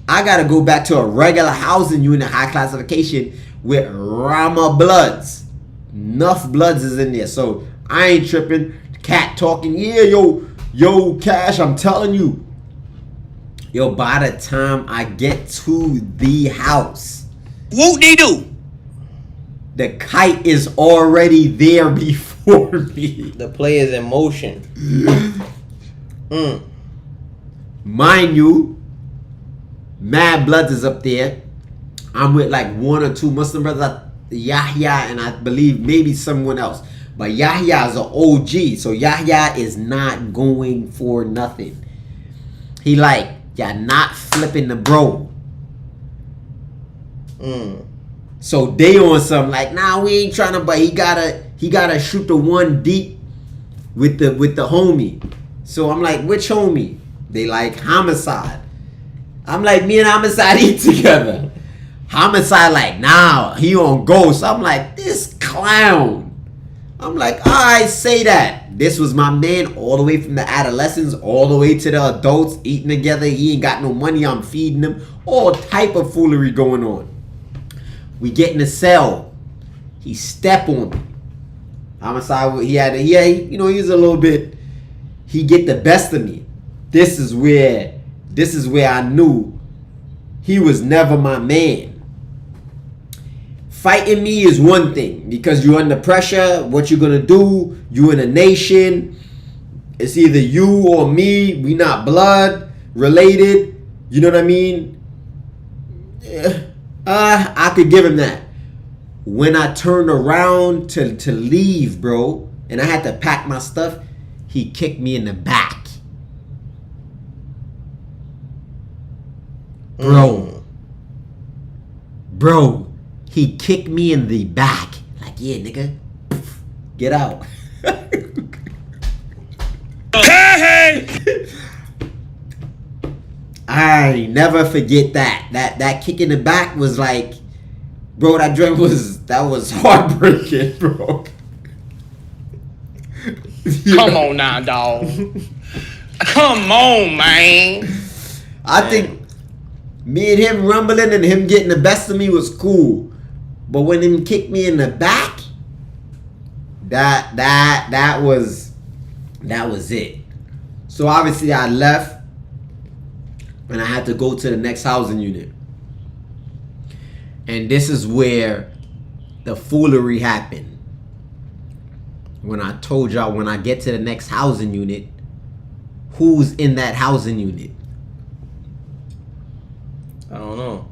I gotta go back to a regular housing unit, high classification with Rama Bloods. Enough Bloods is in there. So I ain't tripping. Cat talking, yeah, yo, Cash, I'm telling you. Yo, by the time I get to the house, Whoop-de-doo. the kite is already there before me. The play is in motion. Mind you, Mad Bloods is up there. I'm with like one or two Muslim brothers, Yahya, and I believe maybe someone else. But Yahya is an OG, so Yahya is not going for nothing. He like, y'all not flipping the bro. So they on some like, nah, we ain't trying to, but he gotta shoot the one deep with the homie. So I'm like, which homie? They like Homicide. I'm like, me and Homicide eat together. Homicide like, nah, he on Ghost. I'm like, this clown. I'm like, alright, say that. This was my man all the way from the adolescents all the way to the adults eating together. He ain't got no money, I'm feeding him. All type of foolery going on. We get in the cell. He step on me. Homicide, he was a little bit, he get the best of me. This is where I knew he was never my man. Fighting me is one thing because you're under pressure. What you're gonna do? You in a nation. It's either you or me. We not blood related. You know what I mean? I could give him that. When I turned around to leave, bro, and I had to pack my stuff, he kicked me in the back. Bro, he kicked me in the back. Like, yeah, nigga, get out. Hey! I never forget that. That kick in the back was like, bro, that was heartbreaking, bro. Come on now, dog. Come on, man. I think me and him rumbling and him getting the best of me was cool. But when him kicked me in the back, that was it. So obviously I left and I had to go to the next housing unit. And this is where the foolery happened. When I told y'all when I get to the next housing unit, who's in that housing unit? I don't know.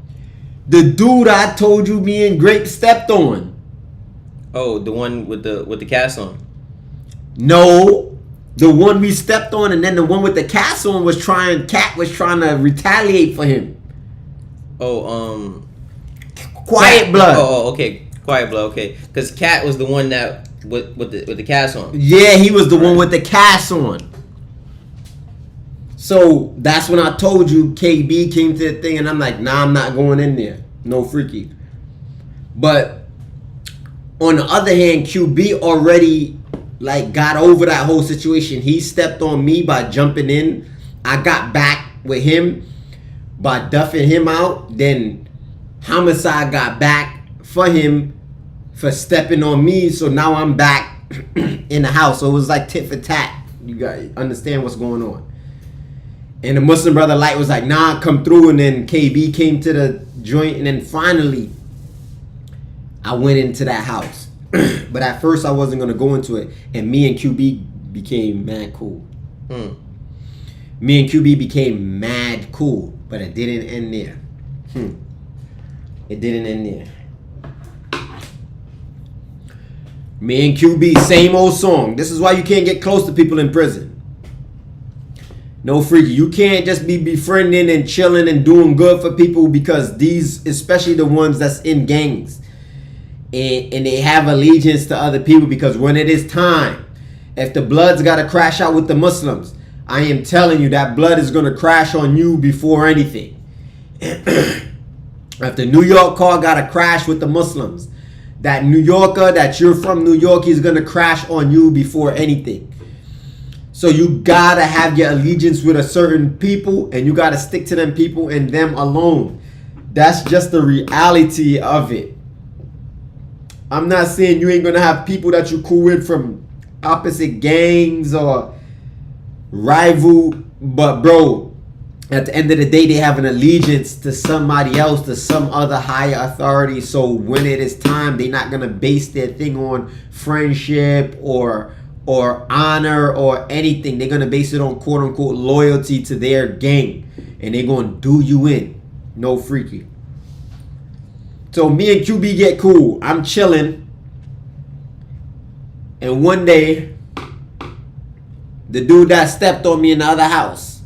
The dude I told you me and Grape stepped on. Oh, the one with the cast on. No, the one we stepped on, and then the one with the cast on Cat was trying to retaliate for him. Oh, Quiet Cat. Blood. Oh, okay, Quiet Blood. Okay, because Cat was the one that with the cast on. Yeah, he was the one with the cast on. So that's when I told you KB came to the thing, and I'm like, nah, I'm not going in there. No freaky. But on the other hand, QB already like got over that whole situation. He stepped on me by jumping in. I got back with him by duffing him out. Then Homicide got back for him for stepping on me. So now I'm back in the house. So it was like tit for tat. You guys understand what's going on. And the Muslim brother Light was like, nah, come through. And then KB came to the joint. And then finally, I went into that house. But at first, I wasn't going to go into it. And me and QB became mad cool. Me and QB became mad cool. But it didn't end there. It didn't end there. Me and QB, same old song. This is why you can't get close to people in prison. No freaky. You can't just be befriending and chilling and doing good for people because these, especially the ones that's in gangs, and they have allegiance to other people because when it is time, if the Bloods got to crash out with the Muslims, I am telling you that blood is going to crash on you before anything. If the New York car got to crash with the Muslims, that New Yorker that you're from New York, he's going to crash on you before anything. So you gotta have your allegiance with a certain people and you gotta stick to them people and them alone. That's just the reality of it. I'm not saying you ain't gonna have people that you cool with from opposite gangs or rival, but bro, at the end of the day, they have an allegiance to somebody else, to some other higher authority. So when it is time, they're not gonna base their thing on friendship or honor or anything. They're gonna base it on quote unquote loyalty to their gang, and they're gonna do you in. No freaky. So me and QB get cool. I'm chilling. And one day, the dude that stepped on me in the other house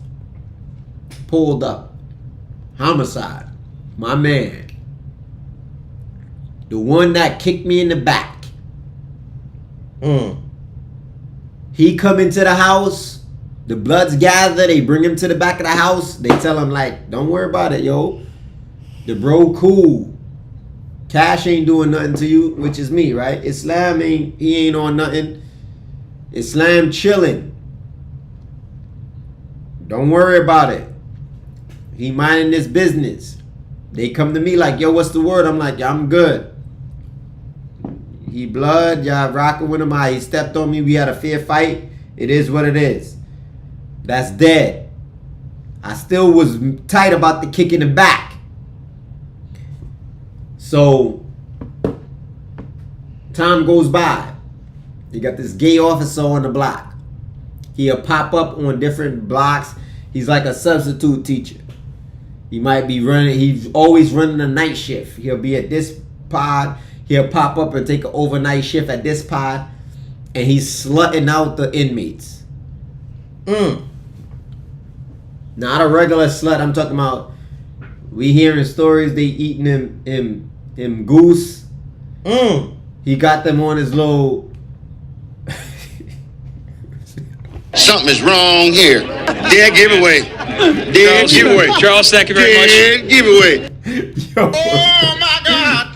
pulled up. Homicide. My man. The one that kicked me in the back. He come into the house. The Bloods gather. They bring him to the back of the house. They tell him like, don't worry about it, yo. The bro cool. Cash ain't doing nothing to you, which is me, right? Islam he ain't on nothing. Islam chilling. Don't worry about it. He minding his business. They come to me like, yo, what's the word? I'm like, I'm good. He blood, y'all rocking with him. He stepped on me. We had a fair fight. It is what it is. That's dead. I still was tight about the kick in the back. So, time goes by. You got this gay officer on the block. He'll pop up on different blocks. He's like a substitute teacher. He might be running, he's always running a night shift. He'll be at this pod. He'll pop up and take an overnight shift at this pod. And he's slutting out the inmates. Not a regular slut. I'm talking about, we hearing stories, they eating him goose. He got them on his little... Something is wrong here. Dead giveaway. Dead giveaway. Charles, thank you very much. Dead giveaway. Yo. Oh my God.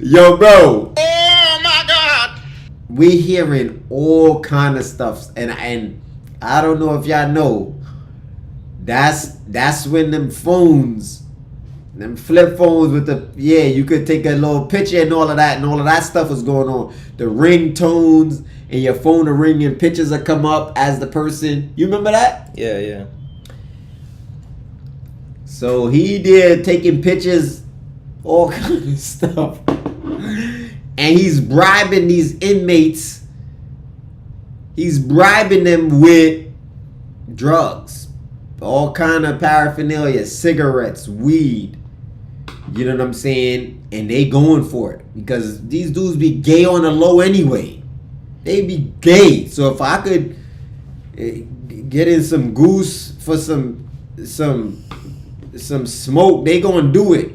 Yo, bro. Oh my God. We hearing all kind of stuff. And I don't know if y'all know. That's when them phones, them flip phones with the, you could take a little picture and all of that stuff was going on. The ringtones and your phone will ring and pictures will come up as the person. You remember that? Yeah. So he did taking pictures, all kind of stuff. And he's bribing these inmates. He's bribing them with drugs. All kind of paraphernalia, cigarettes, weed. You know what I'm saying? And they going for it. Because these dudes be gay on the low anyway. They be gay. So if I could get in some goose for some smoke, they gonna do it.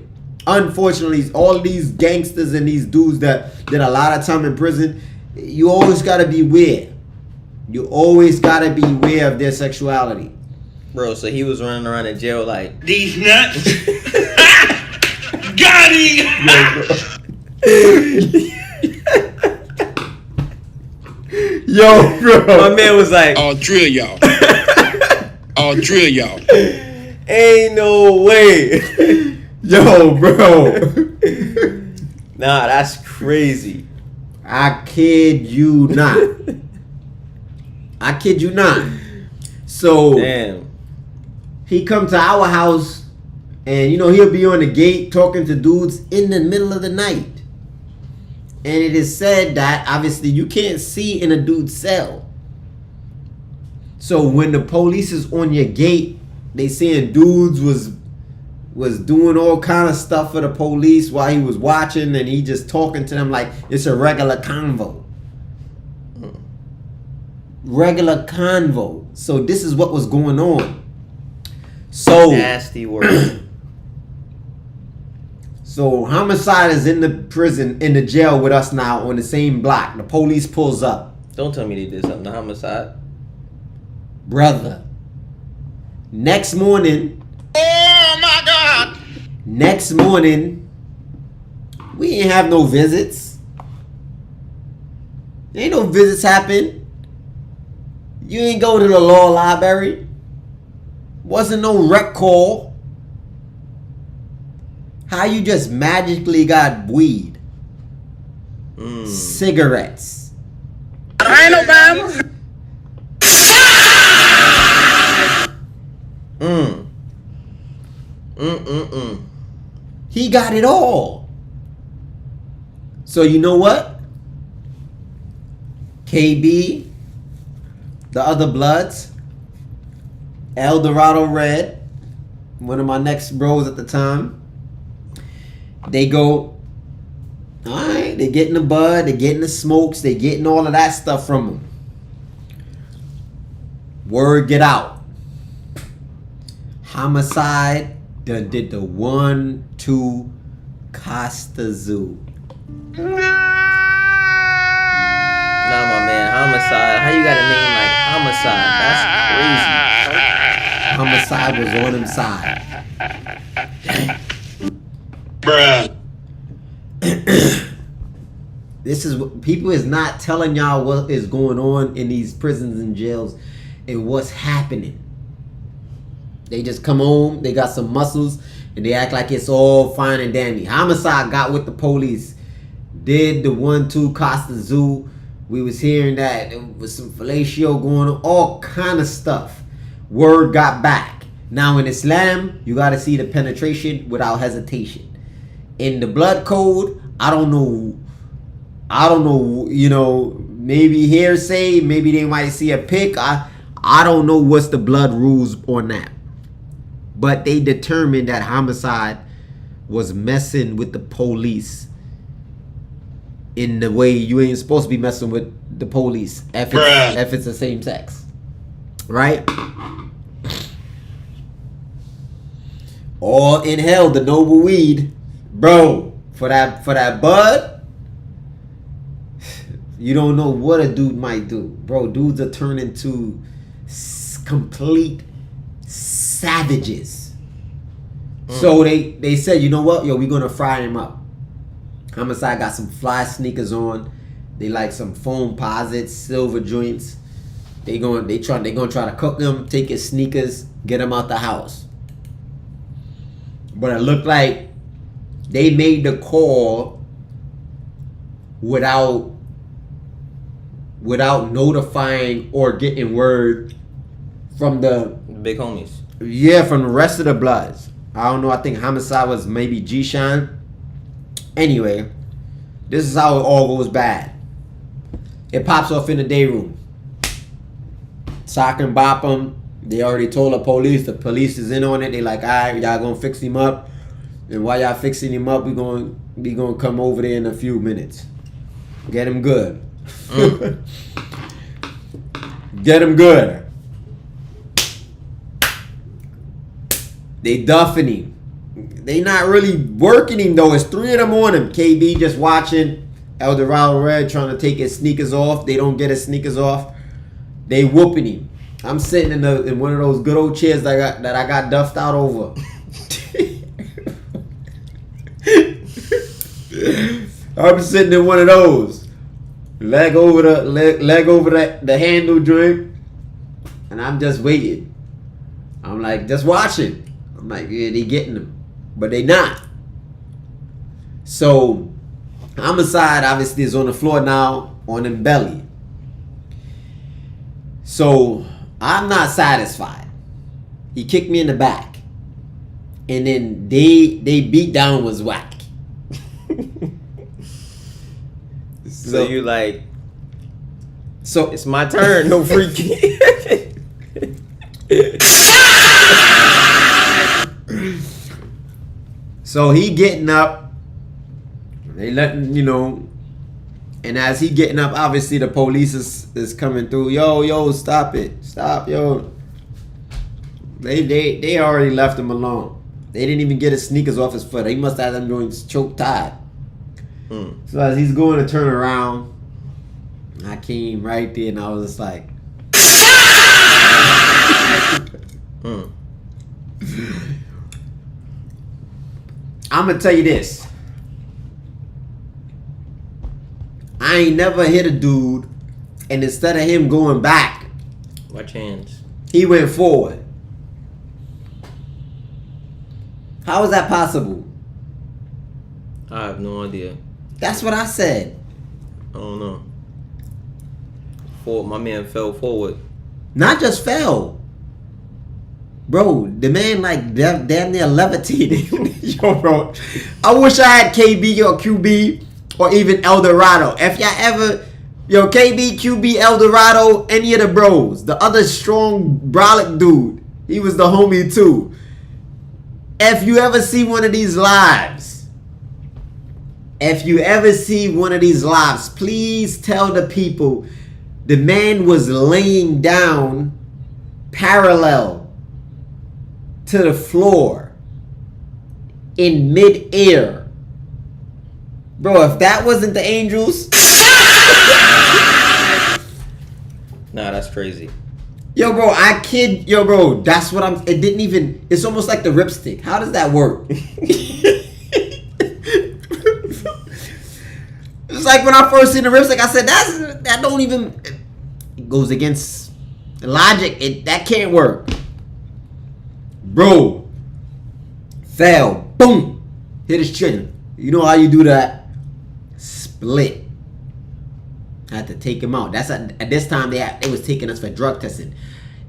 Unfortunately, all these gangsters and these dudes that did a lot of time in prison, you always gotta be aware. You always gotta be aware of their sexuality. Bro, so he was running around in jail like... These nuts. Got him. Yo, bro. My man was like... I'll drill y'all. I'll drill y'all. Ain't no way. Yo, bro. Nah, that's crazy. I kid you not. I kid you not. So... Damn. He come to our house and, he'll be on the gate talking to dudes in the middle of the night. And it is said that, obviously, you can't see in a dude's cell. So when the police is on your gate, they saying dudes was doing all kind of stuff for the police while he was watching, and he just talking to them like it's a regular convo. Regular convo. So this is what was going on. So Nasty word. So Homicide is in the prison, in the jail with us now on the same block. The police pulls up. Don't tell me they did something to Homicide. Brother. Next morning. Oh my God. Next morning. We ain't have no visits. Ain't no visits happen. You ain't go to the law library. Wasn't no rec call. How you just magically got weed? Cigarettes. I ain't Obama. He got it all. So you know what? KB, the other Bloods, El Dorado Red, one of my next bros at the time, they go Alright, they getting the bud, they getting the smokes, they getting all of that stuff from him. Word get out. Homicide done did the 1-2 Costa Zoo. Nah, my man, homicide. How you got a name like homicide? That's crazy. Homicide was on him side. Bruh. This is what people is not telling y'all what is going on in these prisons and jails and what's happening. They just come home, they got some muscles, and they act like it's all fine and dandy. Homicide got with the police, did the 1-2 Costa Zoo. We was hearing that there was some fellatio going on, all kind of stuff. Word got back. Now in Islam, you got to see the penetration without hesitation. In the blood code, I don't know, you know, maybe hearsay, maybe they might see a pic. I don't know what's the blood rules on that. But they determined that homicide was messing with the police in the way you ain't supposed to be messing with the police if it's the same sex. Right? All in hell, the noble weed. Bro, for that bud, you don't know what a dude might do. Bro, dudes are turning into complete savages. So they said, you know what? Yo, we gonna fry him up. Homicide got some fly sneakers on. They like some foam posits, silver joints. They gonna try to cook him, take his sneakers, get him out the house. But it looked like they made the call without notifying or getting word from the big homies. Yeah, from the rest of the Bloods. I don't know. I think homicide was maybe G-Shine. Anyway, this is how it all goes bad. It pops off in the day room. Sock and bop him. They already told the police. The police is in on it. They like, all right, y'all gonna fix him up. And while y'all fixing him up, we gonna come over there in a few minutes. Get him good. Get him good. They duffing him. They not really working him though. It's 3 of them on him. KB just watching. Eldorado Red trying to take his sneakers off. They don't get his sneakers off. They whooping him. I'm sitting in one of those good old chairs that I got duffed out over. I'm sitting in one of those. Leg over the handle joint. And I'm just waiting. I'm like, just watching. I'm like, yeah, they getting them. But they not. So, homicide obviously is on the floor now, on him belly. So, I'm not satisfied. He kicked me in the back. And then they beat down was whack. So you like, so it's my turn, no freaking. So he getting up. They letting, you know, and as he getting up, obviously the police is coming through. Yo, stop it. Stop, yo. They already left him alone. They didn't even get his sneakers off his foot. He must have them doing choke tied. So as he's going to turn around, I came right there and I was just like, I'm gonna tell you this. I ain't never hit a dude, and instead of him going back, watch hands. He went forward. How is that possible? I have no idea. That's what I said. I don't know. My man fell forward. Not just fell. Bro, the man like damn near levitated. Yo, bro. I wish I had KB or QB or even Eldorado. If y'all ever, yo, KB, QB, Eldorado, any of the bros. The other strong brolic dude. He was the homie too. If you ever see one of these lives If you ever see one of these lives, please tell the people the man was laying down parallel to the floor in mid-air. Bro, if that wasn't the angels... Nah, that's crazy. Yo, bro, Yo, bro, that's what I'm... It didn't even... It's almost like the ripstick. How does that work? It's like when I first seen the ripstick, I said, that don't even... It goes against logic. That can't work. Bro. Fell. Boom. Hit his chin. You know how you do that? Split. I had to take him out. That's at this time they was taking us for drug testing.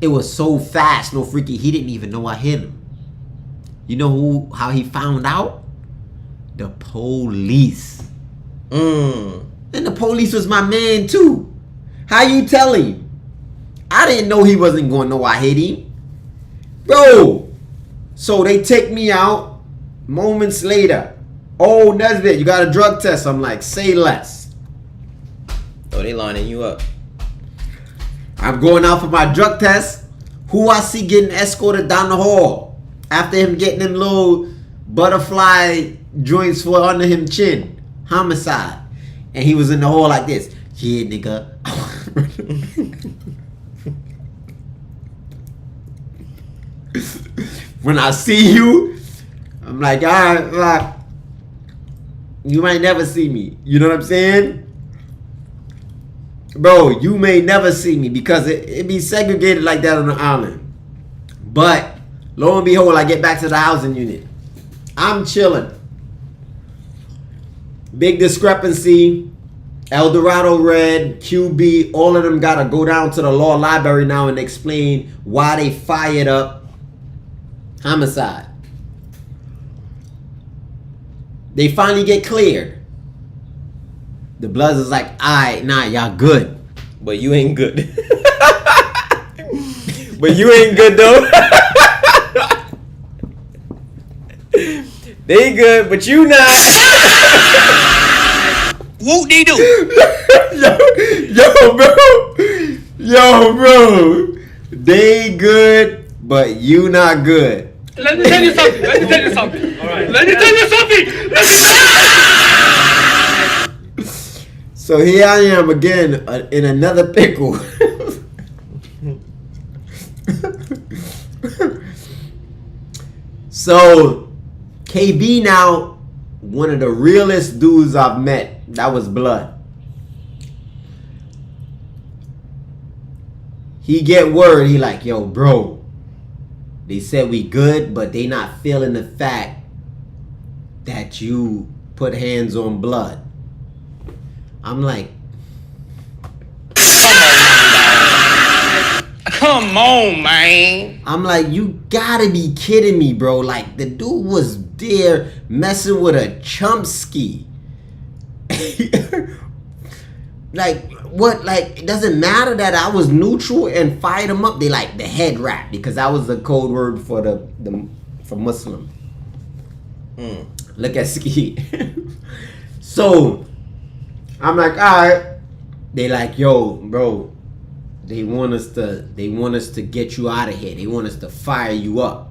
It was so fast, no freaky. He didn't even know I hit him. You know how he found out? The police. And the police was my man too. How you tell him? I didn't know he wasn't going to know I hit him. Bro. So they take me out. Moments later. Oh, Nesbitt, you got a drug test. I'm like, say less. Oh, they lining you up. I'm going out for my drug test. Who I see getting escorted down the hall after him getting them little butterfly joints for under him chin. Homicide. And he was in the hall like this. Yeah, nigga. When I see you, I'm like, all right, you might never see me. You know what I'm saying? Bro, you may never see me because it be segregated like that on the island. But lo and behold, I get back to the housing unit. I'm chilling. Big discrepancy. El Dorado Red, QB, all of them got to go down to the law library now and explain why they fired up homicide. They finally get cleared. The Bloods is like, alright, nah, y'all good. But you ain't good. But you ain't good though. They good, but you not. Whoop de doo. Yo, bro. They good, but you not good. Let me tell you something. All right. Let me tell you something. So here I am again in another pickle. So KB now, one of the realest dudes I've met. That was Blood. He get word. He like, yo, bro. They said we good, but they not feeling the fact that you put hands on Blood. I'm like, Come on, man. I'm like, you gotta be kidding me, bro. Like, the dude was there messing with a Chomsky. Like, what? Like, it doesn't matter that I was neutral and fired him up. They like the head wrap because that was the code word for for Muslim. Look at Ski. So I'm like, all right. They like, yo, bro. They want us to get you out of here. They want us to fire you up.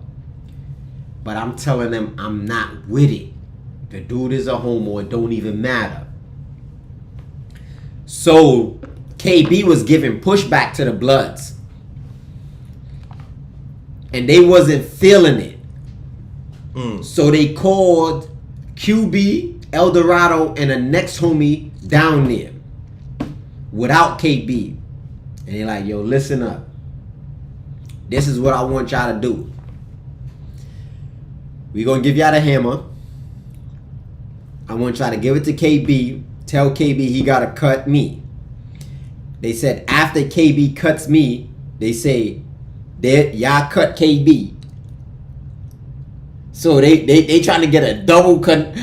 But I'm telling them I'm not with it. The dude is a homo. It don't even matter. So KB was giving pushback to the Bloods. And they wasn't feeling it. So they called QB, El Dorado, and the next homie down there. Without KB. And they're like, yo, listen up. This is what I want y'all to do. We're going to give y'all the hammer. I want y'all to give it to KB. Tell KB he got to cut me. They said after KB cuts me, they say, y'all cut KB. So they trying to get a double cut.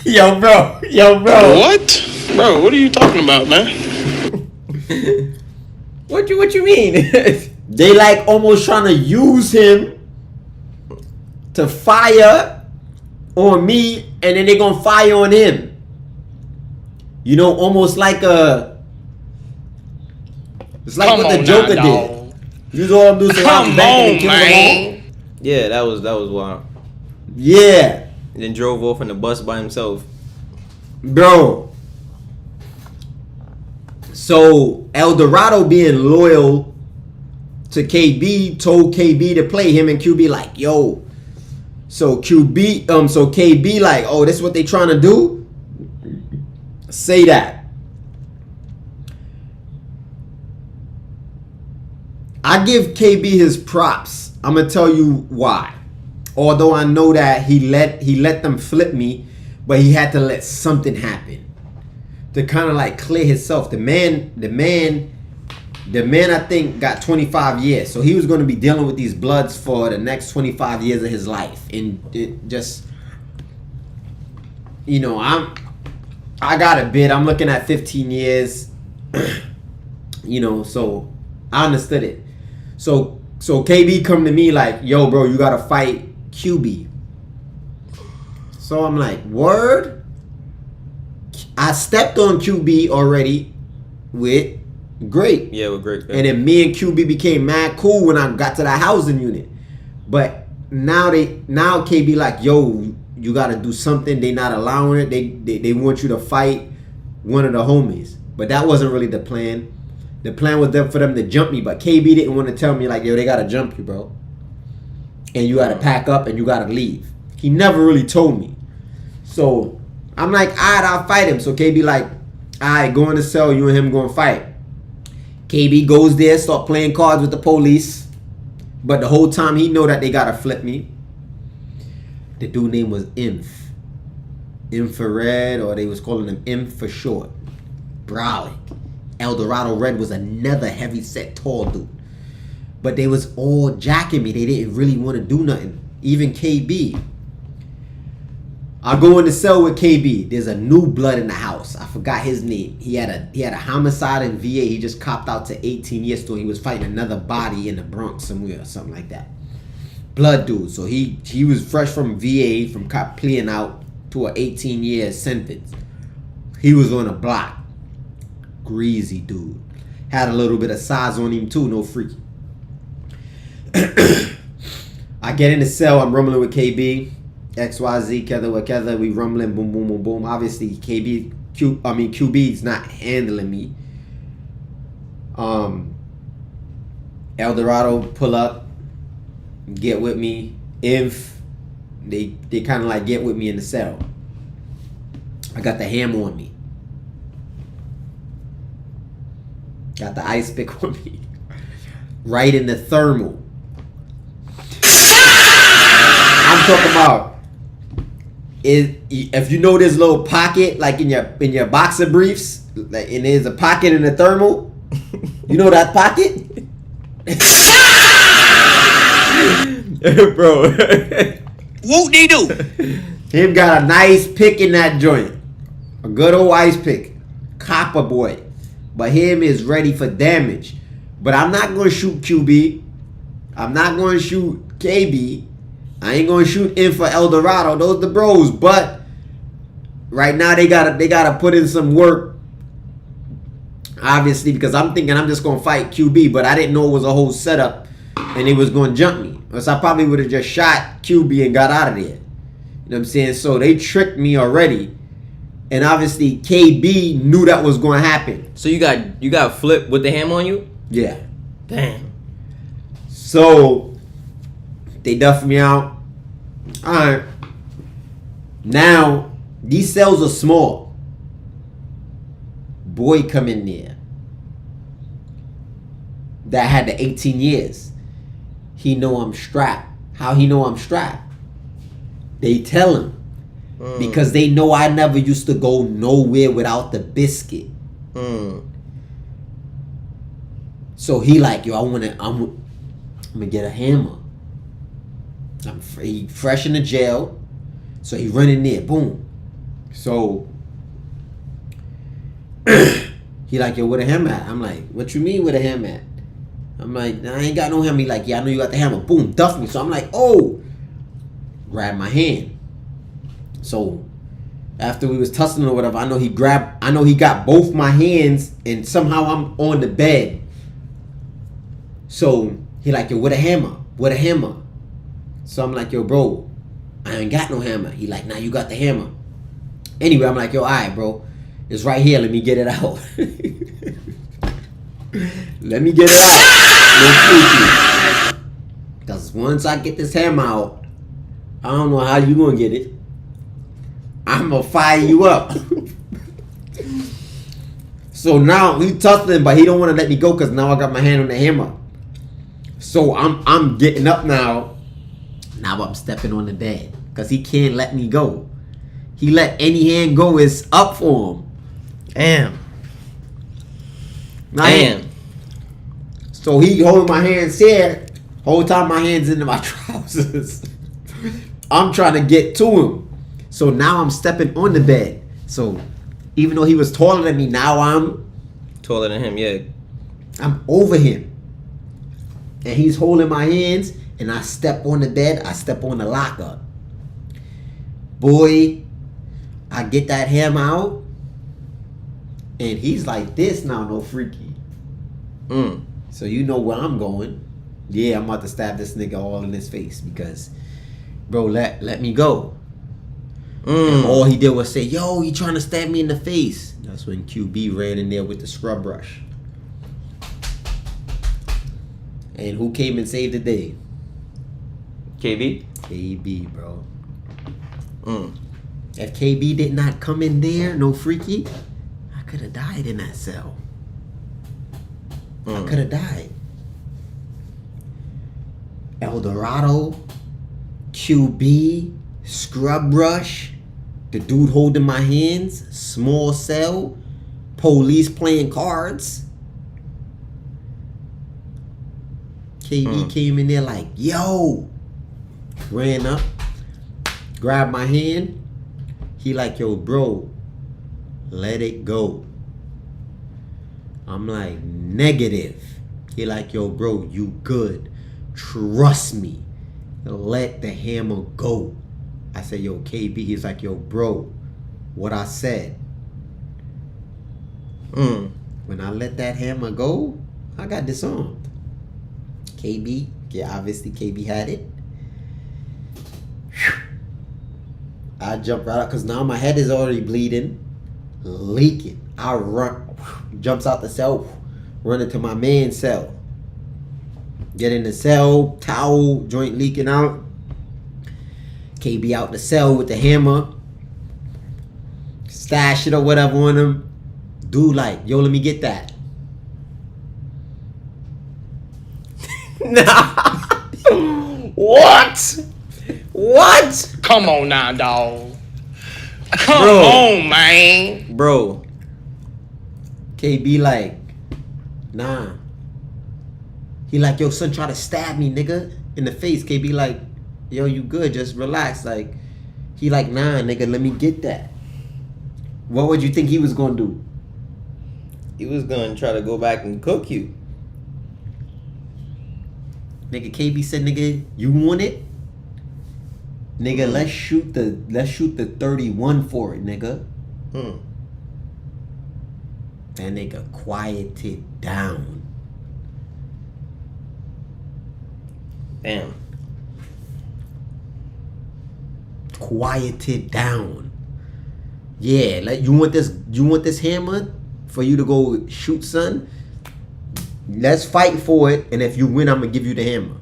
Yo, bro. What? Bro, what are you talking about, man? What you mean? They like almost trying to use him to fire on me, and then they gonna fire on him. You know, almost like it's like Come what the on Joker now, did. dog. Use all them dudes around Come back and on, kill them all. man. Yeah, that was wild. Yeah, Then drove off in the bus by himself. bro. So El Dorado being loyal to KB told KB to play him, and QB like, yo. So KB like, oh, this is what they trying to do? Say that. I give KB his props. I'm gonna tell you why. Although I know that he let them flip me, but he had to let something happen to kind of like clear himself. The man I think got 25 years, so he was going to be dealing with these bloods for the next 25 years of his life, and it just, you know, I got a bid. I'm looking at 15 years, you know, so I understood it. So KB come to me like, yo, bro, you gotta fight QB. So I'm like, word? I stepped on QB already with Great. Yeah, with Great. And then me and QB became mad cool when I got to the housing unit. But now KB like, yo, you gotta do something. They not allowing it. They want you to fight one of the homies. But that wasn't really the plan. The plan was for them to jump me, but KB didn't want to tell me like, yo, they gotta jump you, bro. And you gotta pack up and you gotta leave. He never really told me. So I'm like, alright, I'll fight him. So KB like, alright, go in the cell, you and him go and fight. KB goes there, start playing cards with the police. But the whole time he know that they gotta flip me. The dude name was Infrared, or they was calling him Inf for short. Brolic. El Dorado Red was another heavy set tall dude. But they was all jacking me. They didn't really want to do nothing. Even KB. I go in the cell with KB. There's a new blood in the house. I forgot his name. He had a homicide in VA. He just copped out to 18 years still. He was fighting another body in the Bronx somewhere or something like that. Blood dude. So he was fresh from VA, from cop pleading out to an 18-year sentence. He was on a block. Greasy dude. Had a little bit of size on him too. No freaky. I get in the cell. I'm rumbling with KB. XYZ, Kether with Kether. We rumbling. Boom, boom, boom, boom. Obviously, QB's not handling me. El Dorado pull up. Get with me. If they kind of like get with me in the cell. I got the hammer on me. Got the ice pick on me. Right in the thermal. I'm talking about, if you know this little pocket like in your boxer briefs, like, and there's a pocket in the thermal. You know that pocket? Bro. Whoop-de-doo. Him got a nice pick in that joint. A good old ice pick. Copper boy. But him is ready for damage. But I'm not going to shoot QB. I'm not going to shoot KB. I ain't going to shoot in for El Dorado. Those the bros. But right now they gotta put in some work. Obviously, because I'm thinking I'm just going to fight QB. But I didn't know it was a whole setup. And he was going to jump me. Or so I probably would have just shot QB and got out of there. You know what I'm saying? So they tricked me already. And obviously KB knew that was going to happen. So you got flipped with the hammer on you? Yeah. Damn. So they duffed me out. Alright. Now, these cells are small. Boy come in there. That had the 18 years. He know I'm strapped. How he know I'm strapped? They tell him. Because they know I never used to go nowhere without the biscuit. So he like, yo, I'm gonna get a hammer. He fresh in the jail. So he running there. Boom. So he like, yo, where the hammer at? I'm like, what you mean with a hammer at? I'm like, I ain't got no hammer. He like, yeah, I know you got the hammer. Boom, duff me. So I'm like, oh. Grab my hand. So After we was tussling or whatever, I know he got both my hands and somehow I'm on the bed. So he like, yo, with a hammer. So I'm like, yo, bro, I ain't got no hammer. He like, nah, you got the hammer. Anyway, I'm like, yo, all right, bro. It's right here. Let me get it out. Let me get it out. Because once I get this hammer out, I don't know how you going to get it. I'm going to fire you up. So now he tussling, but he don't want to let me go because now I got my hand on the hammer. So I'm getting up now. Now I'm stepping on the bed because he can't let me go. He let any hand go is up for him. Damn. So he holding my hands here. Whole time my hands into my trousers. I'm trying to get to him. So now I'm stepping on the bed. So even though he was taller than me, now I'm Taller than him, yeah. I'm over him. And he's holding my hands. And I step on the bed. I step on the locker. Boy, I get that hammer out. And he's like this now, no freaky. So you know where I'm going. Yeah, I'm about to stab this nigga all in his face because, bro, let me go. And all he did was say, yo, you trying to stab me in the face. That's when QB ran in there with the scrub brush. And who came and saved the day? KB? KB, bro. If KB did not come in there, no freaky, I could have died in that cell. I could have died. El Dorado, QB, scrub brush, the dude holding my hands, small cell, police playing cards. KB came in there like, yo, ran up, grabbed my hand. He like, yo, bro, let it go. I'm like, negative. He like, yo, bro, you good. Trust me. Let the hammer go. I said, yo, KB. He's like, yo, bro, what I said. When I let that hammer go, I got disarmed. KB, yeah, obviously KB had it. I jumped right out because now my head is already bleeding, leaking. I run, jumps out the cell, run into my man's cell. Get in the cell, towel, joint leaking out. KB out the cell with the hammer. Stash it or whatever on him. Dude like, yo, let me get that. What? Come on now, dog. Come Bro. on, man. Bro. KB like, nah. He like, yo, son, try to stab me, nigga, in the face. KB like, yo, you good, just relax. Like, he like, nah, nigga, let me get that. What would you think he was gonna do? He was gonna try to go back and cook you. Nigga, KB said, nigga, you want it? Nigga, let's shoot the 31 for it, nigga. That nigga quieted down. Damn. Quieted down. Yeah, like you want this hammer for you to go shoot, son? Let's fight for it, and if you win, I'm gonna give you the hammer.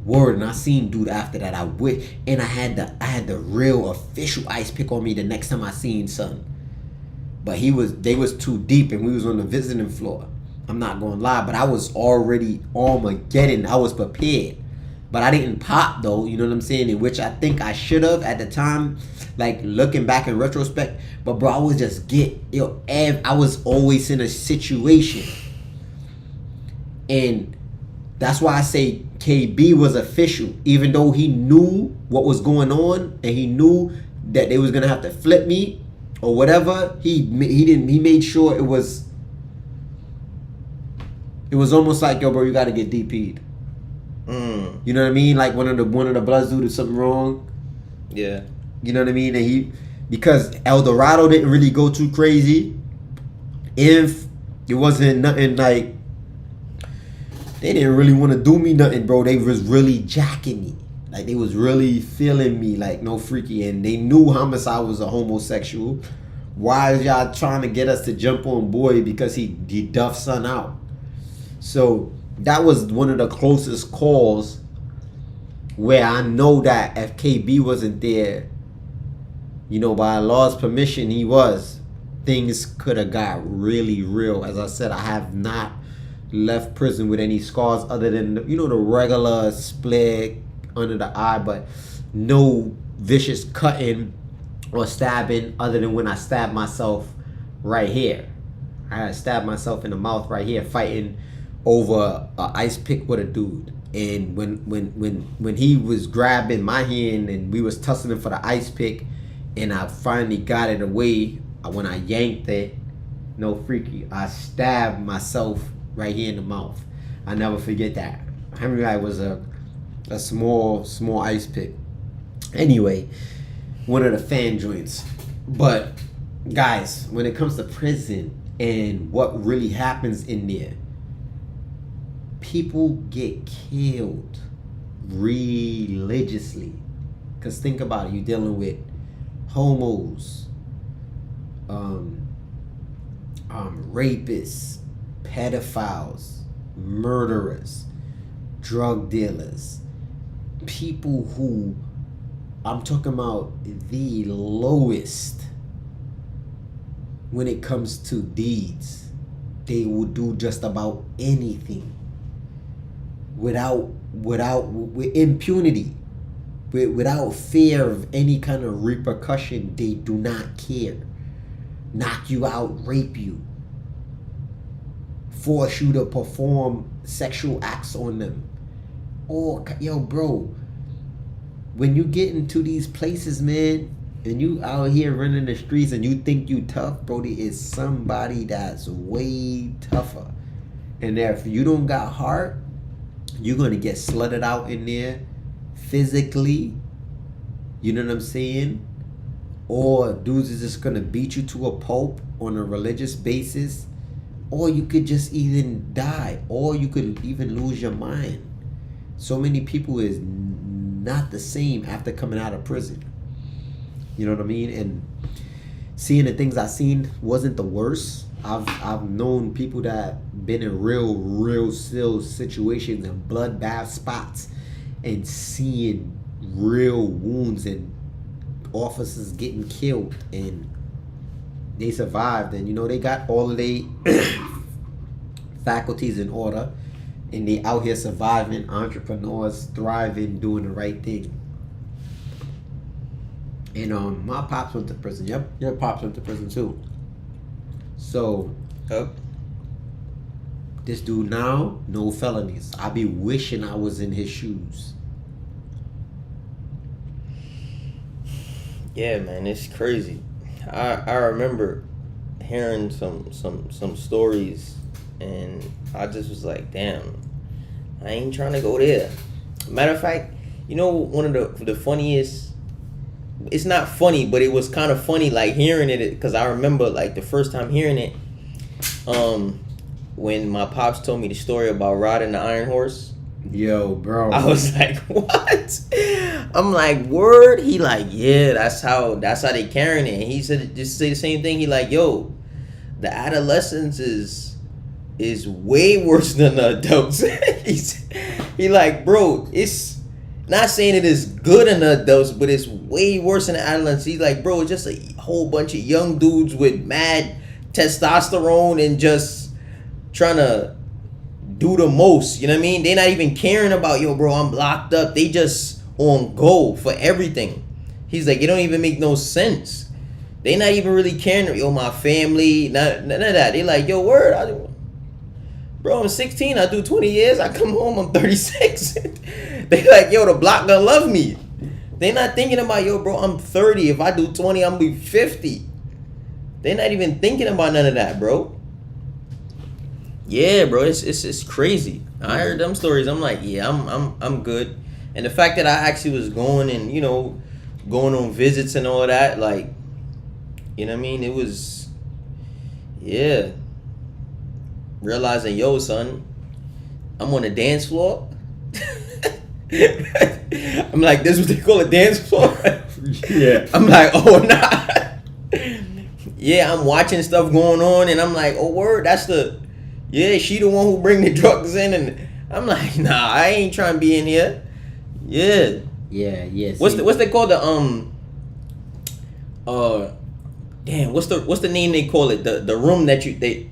Word, and I seen dude after that. I wish, and I had the real official ice pick on me the next time I seen son. But they was too deep, and we was on the visiting floor. I'm not gonna lie, but I was already Armageddon. I was prepared, but I didn't pop though. You know what I'm saying? In which I think I should have at the time, like looking back in retrospect. But bro, I was just I was always in a situation, and that's why I say KB was official, even though he knew what was going on and he knew that they was gonna have to flip me or whatever. He made sure it was almost like, yo, bro, you gotta get DP'd. You know what I mean? Like one of the Bloods do something wrong, Yeah. You know what I mean? And because El Dorado didn't really go too crazy. If it wasn't nothing like, they didn't really want to do me nothing, bro. They was really jacking me. Like, they was really feeling me like no freaky. And they knew Homicide was a homosexual. Why is y'all trying to get us to jump on boy because he duffed son out? So that was one of the closest calls where I know that if KB wasn't there, you know, by Allah's permission, he was, things could have got really real. As I said, I have not left prison with any scars other than, you know, the regular split under the eye, but no vicious cutting or stabbing other than when I stabbed myself right here. I had stabbed myself in the mouth right here fighting over an ice pick with a dude. And when he was grabbing my hand and we was tussling for the ice pick and I finally got it away, when I yanked it, no freaky, I stabbed myself right here in the mouth. I never forget that. Henry guy was a small ice pick. Anyway, one of the fan joints. But guys, when it comes to prison and what really happens in there, people get killed religiously. Because think about it, you're dealing with homos, rapists, pedophiles, murderers, drug dealers, people who, I'm talking about the lowest when it comes to deeds. They will do just about anything with impunity, without fear of any kind of repercussion. They do not care. Knock you out, rape you, force you to perform sexual acts on them. Or, yo, bro, when you get into these places, man, and you out here running the streets and you think you tough, bro, there is somebody that's way tougher. And if you don't got heart, you're going to get slutted out in there physically. You know what I'm saying? Or dudes is just going to beat you to a pulp on a religious basis. Or you could just even die. Or you could even lose your mind. So many people is not the same after coming out of prison. You know what I mean? And seeing the things I seen wasn't the worst. I've known people that been in real still situations and bloodbath spots and seeing real wounds and officers getting killed, and they survived, and you know they got all of their faculties in order, and they out here surviving, entrepreneurs, thriving, doing the right thing. And my pops went to prison. Yep, your pops went to prison too. So, this dude now, no felonies. I be wishing I was in his shoes. Yeah, man, it's crazy. I remember hearing some stories, and I just was like, damn, I ain't trying to go there. Matter of fact, you know, one of the funniest, it's not funny, but it was kind of funny, like hearing it, because I remember like the first time hearing it, when my pops told me the story about riding the Iron Horse. Yo, bro, I was like, what? I'm like, word? He like, yeah, that's how they carrying it. And he said, just say the same thing. He like, yo, the adolescence is way worse than the adults. He like, bro, it's not saying it is good in the adults, but it's way worse in the adolescence. He's like, bro, it's just a whole bunch of young dudes with mad testosterone and just trying to do the most, you know what I mean? They not even caring about, yo, bro, I'm locked up. They just on go for everything. He's like, it don't even make no sense. They not even really caring, yo, my family, none of that. They like, yo, word, bro, I'm 16, I do 20 years, I come home, I'm 36. They like, yo, the block gonna love me. They not thinking about, yo, bro, I'm 30. If I do 20, I'm gonna be 50. They not even thinking about none of that, bro. Yeah, bro, it's crazy. I heard them stories. I'm like, yeah, I'm good. And the fact that I actually was going and, you know, going on visits and all of that. Like, you know what I mean? It was, yeah. Realizing, yo, son, I'm on the dance floor. I'm like, this is what they call a dance floor? Yeah. I'm like, oh, nah. Yeah, I'm watching stuff going on, and I'm like, oh, word, that's she the one who bring the drugs in, and I'm like, nah, I ain't trying to be in here. Yeah. Yeah. What's they call damn, what's the name they call it? The room that they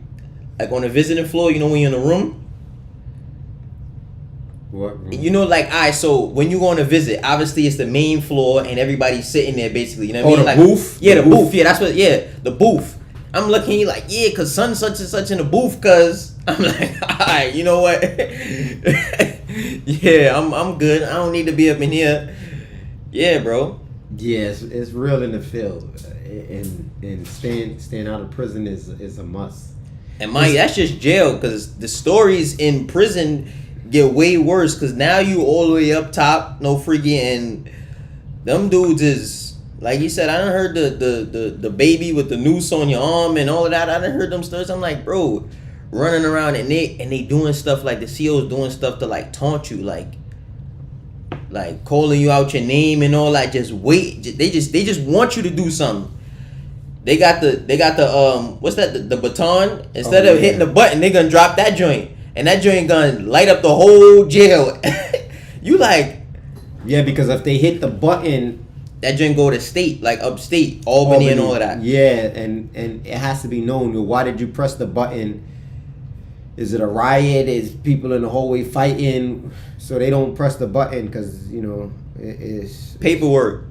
like on the visiting floor, you know, when you're in the room? What room? You know, like, alright, so when you go on a visit, obviously it's the main floor and everybody's sitting there basically, you know what I mean? The like, booth? Yeah, the booth. Yeah, that's what, the booth. I'm looking, he like, yeah, cause son such and such in the booth, cause I'm like, alright, you know what? Yeah, I'm good. I don't need to be up in here. Yeah, bro. Yeah, it's real in the field, and staying out of prison is a must. And that's just jail, cause the stories in prison get way worse, cause now you all the way up top, no freaking, and them dudes is like you said. I done heard the baby with the noose on your arm and all of that. I done heard them stories. I'm like, bro, running around and they doing stuff like the CO's doing stuff to like taunt you, like calling you out your name and all that. Just wait. They just want you to do something. They got the what's that, the baton? Instead of hitting the button, they gonna drop that joint, and that joint gonna light up the whole jail. You like, yeah, because if they hit the button, that joint go to state, like upstate, Albany and all of that. Yeah, and it has to be known. Why did you press the button? Is it a riot? Is people in the hallway fighting? So they don't press the button because, you know, it's paperwork.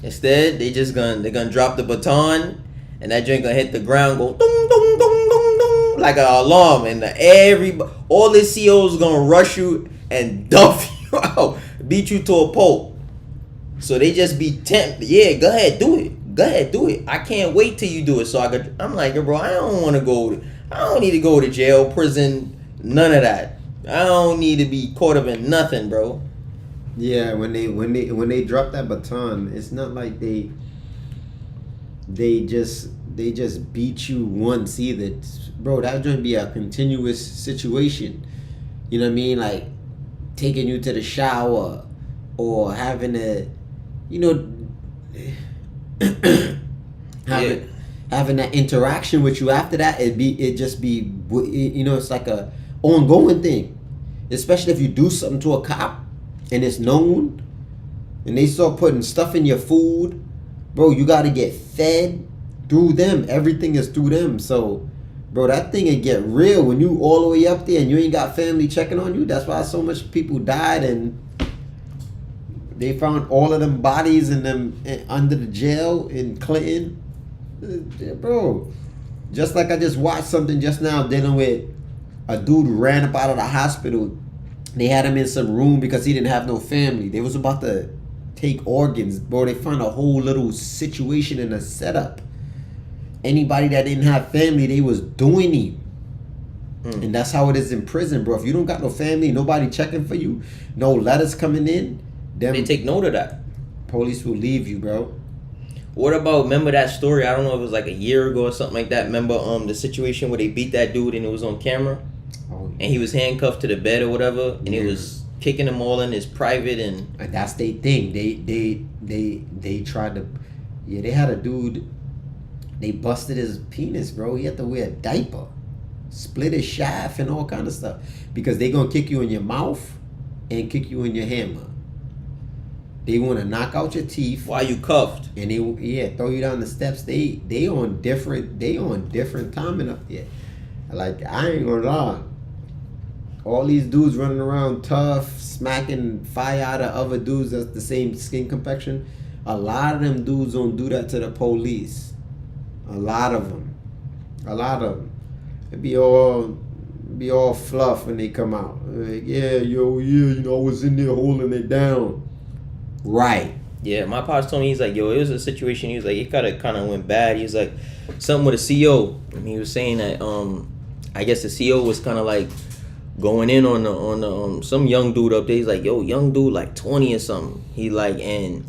Instead, they're gonna drop the baton, and that joint gonna hit the ground, go dong dong dong dong dong, like an alarm, and all the COs gonna rush you and dump you out, beat you to a pulp. So they just be tempted. Yeah, go ahead, do it. I can't wait till you do it. So I'm like, bro, I don't need to go to jail, prison, none of that. I don't need to be caught up in nothing, bro. Yeah, when they drop that baton, it's not like they just beat you once either. Bro, that's gonna be a continuous situation. You know what I mean? Like taking you to the shower or having a, you know, having that interaction with you after that. It's like a ongoing thing, especially if you do something to a cop and it's known and they start putting stuff in your food, bro. You got to get fed through them. Everything is through them. So, bro, that thing will get real when you all the way up there and you ain't got family checking on you. That's why so much people died, and they found all of them bodies in them under the jail in Clinton. Bro, just like I just watched something just now dealing with a dude who ran up out of the hospital. They had him in some room because he didn't have no family. They was about to take organs, bro. They found a whole little situation in a setup. Anybody that didn't have family, they was doing him. And that's how it is in prison, bro. If you don't got no family, nobody checking for you, no letters coming in, they take note of that. Police will leave you, bro. What about, remember that story? I don't know if it was like a year ago or something like that. Remember the situation where they beat that dude and it was on camera? Oh, yeah. And he was handcuffed to the bed or whatever, and it was kicking them all in his private, and that's their thing. They tried to, they had a dude, they busted his penis, bro. He had to wear a diaper, split his shaft and all kind of stuff, because they gonna kick you in your mouth and kick you in your hammer. They want to knock out your teeth while you cuffed, and they throw you down the steps. They on different timing up there. Like, I ain't gonna lie, all these dudes running around tough, smacking fire out of other dudes that's the same skin complexion. A lot of them dudes don't do that to the police. A lot of them. It be all fluff when they come out. Like, I was in there holding it down. Right. Yeah, my pops told me, he's like, yo, it was a situation. He was like, it kind of went bad. He was like, something with a CO, and he was saying that I guess the CO was kind of like going in on the some young dude up there. He's like, yo, young dude like 20 or something. He like, and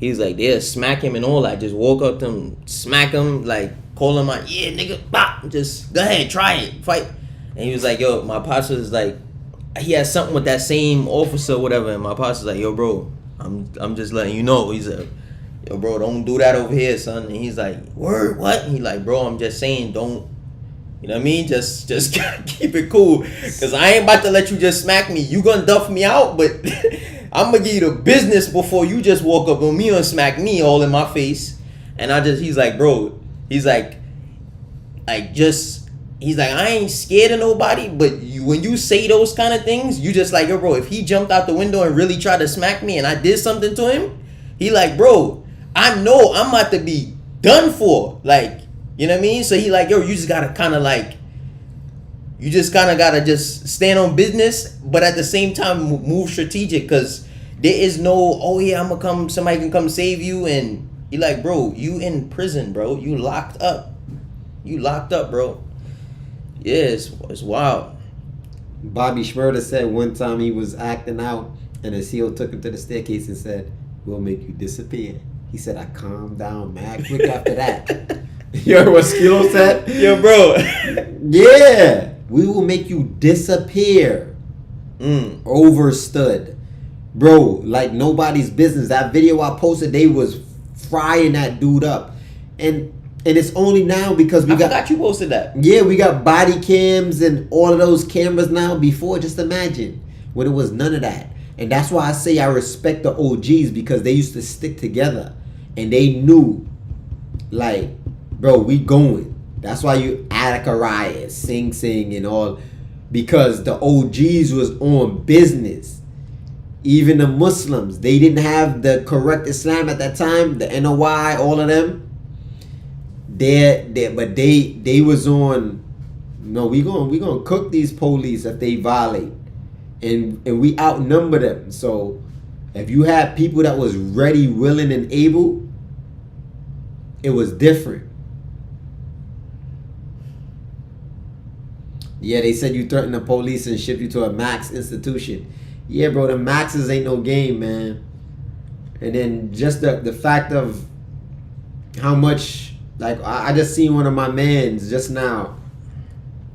He's like, they'll smack him and all that. Just walk up to him, smack him, like, call him out, yeah, nigga, bop, just go ahead, try it, fight. And he was like, yo, my pastor is like, he has something with that same officer or whatever, and my pastor's like, yo, bro, I'm just letting you know. He's like, yo, bro, don't do that over here, son. And he's like, word, what? And he like, bro, I'm just saying, don't, you know what I mean? Just keep it cool, cause I ain't about to let you just smack me. You gonna duff me out, but I'm gonna give you the business before you just walk up on me and smack me all in my face. And he's like, bro, he's like, he's like, I ain't scared of nobody, but when you say those kind of things, you just like, yo, bro, if he jumped out the window and really tried to smack me and I did something to him, he like, bro, I know I'm about to be done for. Like, you know what I mean? So he like, yo, you just gotta kind of like, you just kind of gotta just stand on business, but at the same time move strategic, because there is no, oh yeah, I'm gonna come, somebody can come save you. And he like, bro, you in prison, bro. You locked up. You locked up, bro. Yeah, it's wild. Bobby Schmurda said one time he was acting out, and a CO took him to the staircase and said, we'll make you disappear. He said, I calmed down mad quick after that. You heard what Skilo said? Yo, bro. Yeah. We will make you disappear. Overstood. Bro, like nobody's business. That video I posted, they was frying that dude up. And it's only now because we forgot you posted that. Yeah, we got body cams and all of those cameras now. Before, just imagine when it was none of that. And that's why I say I respect the OGs, because they used to stick together and they knew, like, bro, we going. That's why you Attica Riot, Sing Sing and all, because the OGs was on business. Even the Muslims, they didn't have the correct Islam at that time, the NOI, all of them. But they was on, no, we gonna cook these police if they violate. And we outnumber them. So if you had people that was ready, willing, and able, it was different. Yeah, they said you threaten the police and ship you to a max institution. Yeah, bro, the maxes ain't no game, man. And then just the fact of how much, like, I just seen one of my mans just now.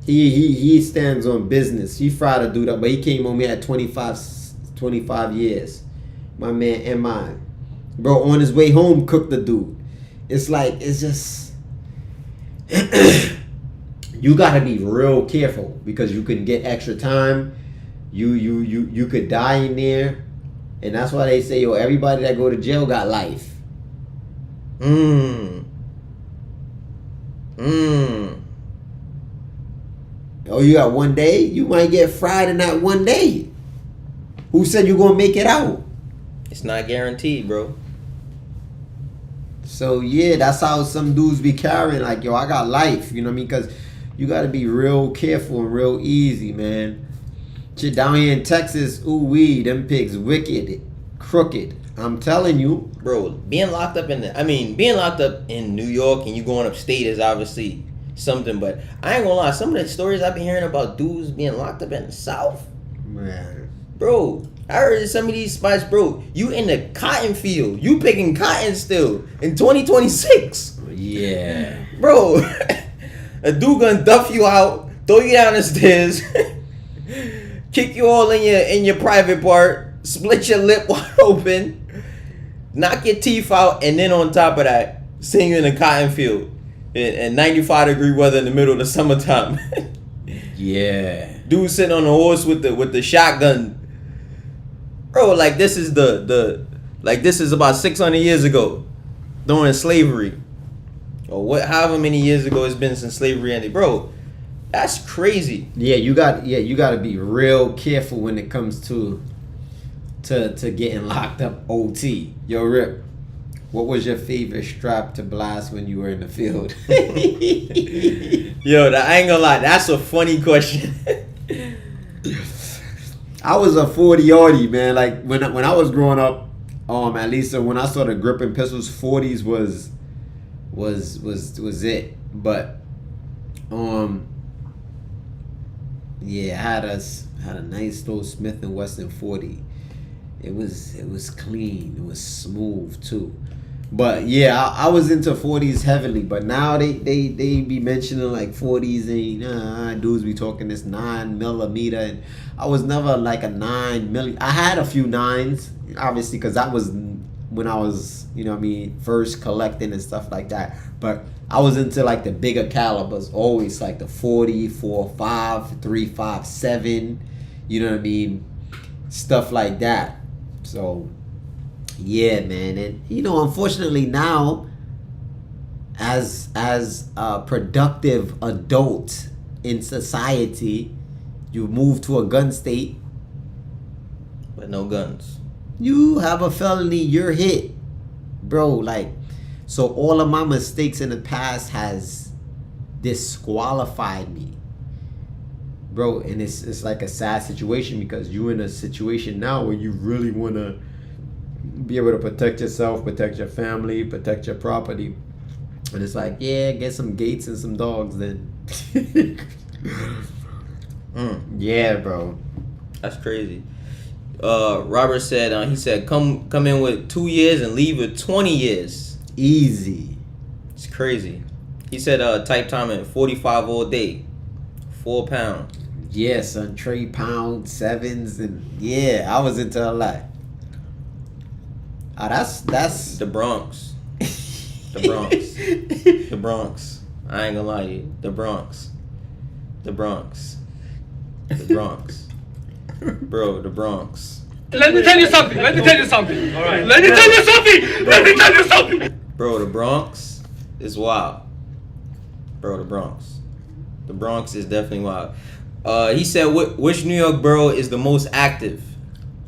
He stands on business. He fried a dude up, but he came on me at 25 years. My man M.I. Bro, on his way home, cooked the dude. It's like, it's just... you gotta be real careful, because you can get extra time. You could die in there. And that's why they say, yo, everybody that go to jail got life. Oh, you got one day? You might get fried in that one day. Who said you're going to make it out? It's not guaranteed, bro. So, yeah, that's how some dudes be carrying. Like, yo, I got life. You know what I mean? Because you got to be real careful and real easy, man. Shit, down here in Texas, ooh-wee, them pigs wicked, crooked. I'm telling you. Bro, being locked up in New York and you going upstate is obviously something, but I ain't gonna lie, some of the stories I've been hearing about dudes being locked up in the South, Man. bro, I heard some of these spots, bro, you in the cotton field, you picking cotton still in 2026. Yeah. Bro, a dude gonna duff you out, throw you down the stairs, kick you all in your private part, split your lip wide open, knock your teeth out, and then on top of that, sing you in a cotton field in 95-degree weather in the middle of the summertime. Yeah. Dude sitting on a horse with the shotgun. Bro, like this is this is about 600 years ago, during slavery, or however many years ago it's been since slavery ended, bro. That's crazy. Yeah, you got to be real careful when it comes to getting locked up. OT. Yo, Rip, what was your favorite strap to blast when you were in the field? Yo, I ain't gonna lie, that's a funny question. I was a 40-40, man. Like when I was growing up, at least when I started gripping pistols, 40s was it. But yeah, I had a nice little Smith & Wesson 40. it was clean. It was smooth too. But yeah, I was into 40s heavily. But now they be mentioning like 40s and dudes be talking this 9mm, and I was never like a 9mm. I had a few 9s, obviously, because that was when I was, you know what I mean, first collecting and stuff like that. But I was into like the bigger calibers, always like the 40, 4.5, 3.57, you know what I mean, stuff like that. So yeah, man. And you know, unfortunately now, as a productive adult in society, you move to a gun state, but no guns. you have a felony, you're hit, bro. Like, so all of my mistakes in the past has disqualified me, bro. And it's like a sad situation, because you're in a situation now where you really want to be able to protect yourself, protect your family, protect your property. And it's like, yeah, get some gates and some dogs then. Yeah, bro. That's crazy. Robert said, he said, come in with 2 years and leave with 20 years. Easy. It's crazy. He said, type time at 45 all day. 4 pounds. Yeah, son. Trade pound sevens, and yeah, I was into a lot. That's The Bronx. The Bronx. The Bronx. I ain't gonna lie to you. The Bronx. The Bronx. The Bronx. Bro, the Bronx. Let me tell you something. Let me tell you something. All right. Let me tell you something. Let me tell you something. Bro, the Bronx is wild. Bro, the Bronx. The Bronx is definitely wild. He said, which New York borough is the most active?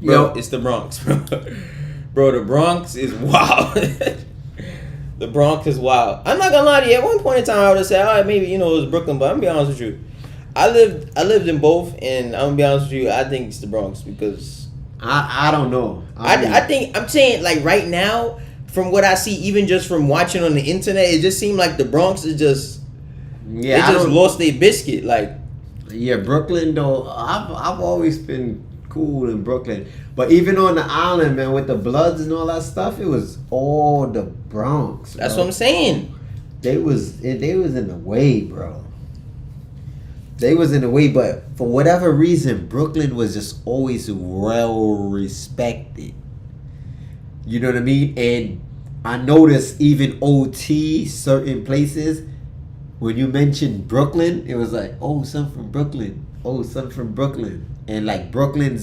Bro, it's the Bronx, bro. Bro, the Bronx is wild. The Bronx is wild. I'm not gonna lie to you. At one point in time, I would have said, all right, maybe, it was Brooklyn, but I'm gonna be honest with you. I lived in both, and I'm gonna be honest with you, I think it's the Bronx, because I don't know. I think, I'm saying, like, right now, from what I see, even just from watching on the internet, it just seemed like the Bronx is just, they just lost their biscuit, like. Yeah, Brooklyn though, I've always been cool in Brooklyn, but even on the island, man, with the Bloods and all that stuff, it was all the Bronx. That's bro. what I'm saying. They was in the way, bro. They was in the way, but for whatever reason, Brooklyn was just always well respected. You know what I mean? And I noticed even OT, certain places, when you mentioned Brooklyn, it was like, oh, some from Brooklyn. Oh, some from Brooklyn. And like Brooklyn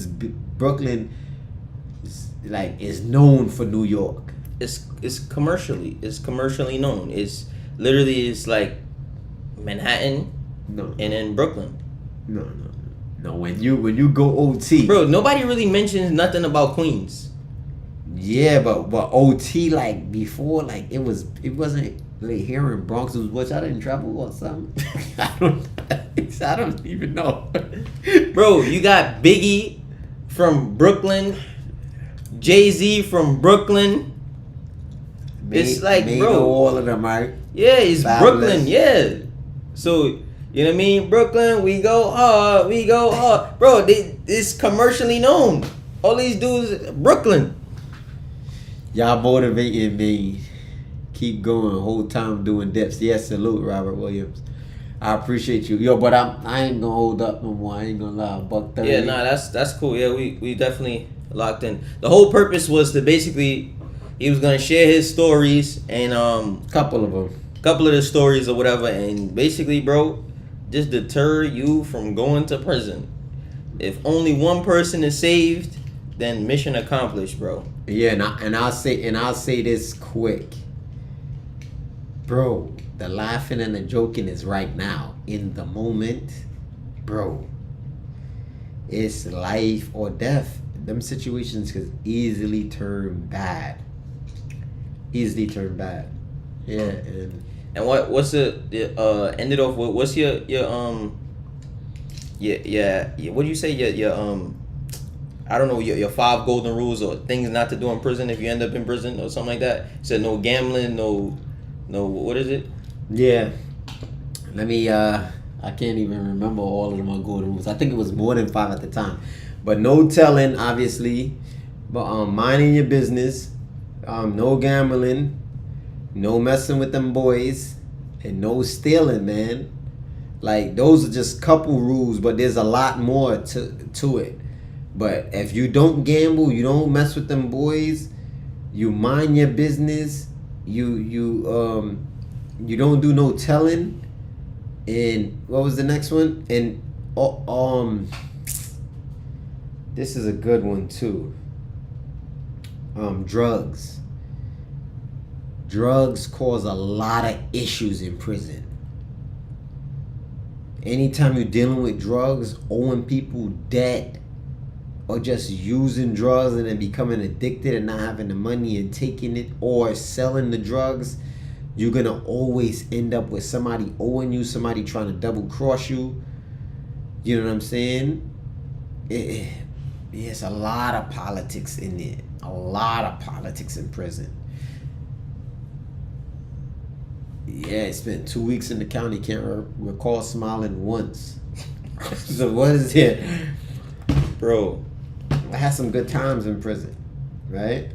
is known for New York. It's commercially known. It's like Manhattan. No. And then Brooklyn. No. When you go OT, bro, nobody really mentions nothing about Queens. Yeah, but OT, like before, like it wasn't like here in Bronx. It was what, y'all didn't travel or something. I don't even know. Bro, you got Biggie from Brooklyn, Jay-Z from Brooklyn. It's like, bro, all of them, right? Yeah, it's Fabulous. Brooklyn. Yeah. So, you know what I mean? Brooklyn, we go hard. Bro, it's commercially known. All these dudes, Brooklyn. Y'all motivating me. Keep going. Whole time doing dips. Yes, salute, Robert Williams. I appreciate you. Yo, but I ain't gonna hold up no more. I ain't gonna lie. $130. Yeah, nah, that's cool. Yeah, we definitely locked in. The whole purpose was to basically, he was gonna share his stories and couple of the stories or whatever, and basically, bro, just deter you from going to prison. If only one person is saved, then mission accomplished, bro. Yeah, and I'll say this quick, bro. The laughing and the joking is right now in the moment, bro. It's life or death. Them situations could easily turn bad. Yeah, and what's the ended off with? What's your what do you say, your I don't know, your 5 golden rules or things not to do in prison if you end up in prison or something like that? You said no gambling, no what is it? Yeah. Let me I can't even remember all of my golden rules. I think it was more than 5 at the time. But no telling, obviously. But minding your business, no gambling, no messing with them boys, and no stealing, man. Like, those are just couple rules, but there's a lot more to it. But if you don't gamble, you don't mess with them boys, you mind your business, you don't do no telling, and what was the next one? And this is a good one too. Drugs. Drugs cause a lot of issues in prison. Anytime you're dealing with drugs, owing people debt, or just using drugs and then becoming addicted and not having the money and taking it, or selling the drugs, you're gonna always end up with somebody owing you, somebody trying to double cross you. You know what I'm saying? It's a lot of politics in it. A lot of politics in prison. Yeah, I spent 2 weeks in the county. Can't recall smiling once. So what is it? Bro, I had some good times in prison, right?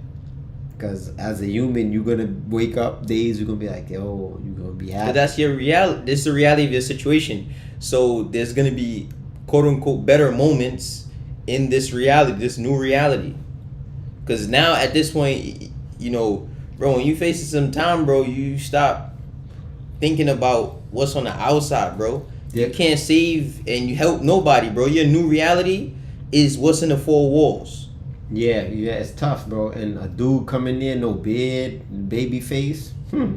Because as a human, you're gonna wake up days, you're gonna be like, yo, you're gonna be happy. But that's your reality. This is the reality of your situation. So there's gonna be quote unquote better moments in this reality, this new reality. Because now at this point, you know, bro, when you facing some time, bro, you stop thinking about what's on the outside, bro. Yeah. You can't save and you help nobody, bro. Your new reality is what's in the four walls. Yeah, it's tough, bro. And a dude coming in, no beard, baby face. Yo,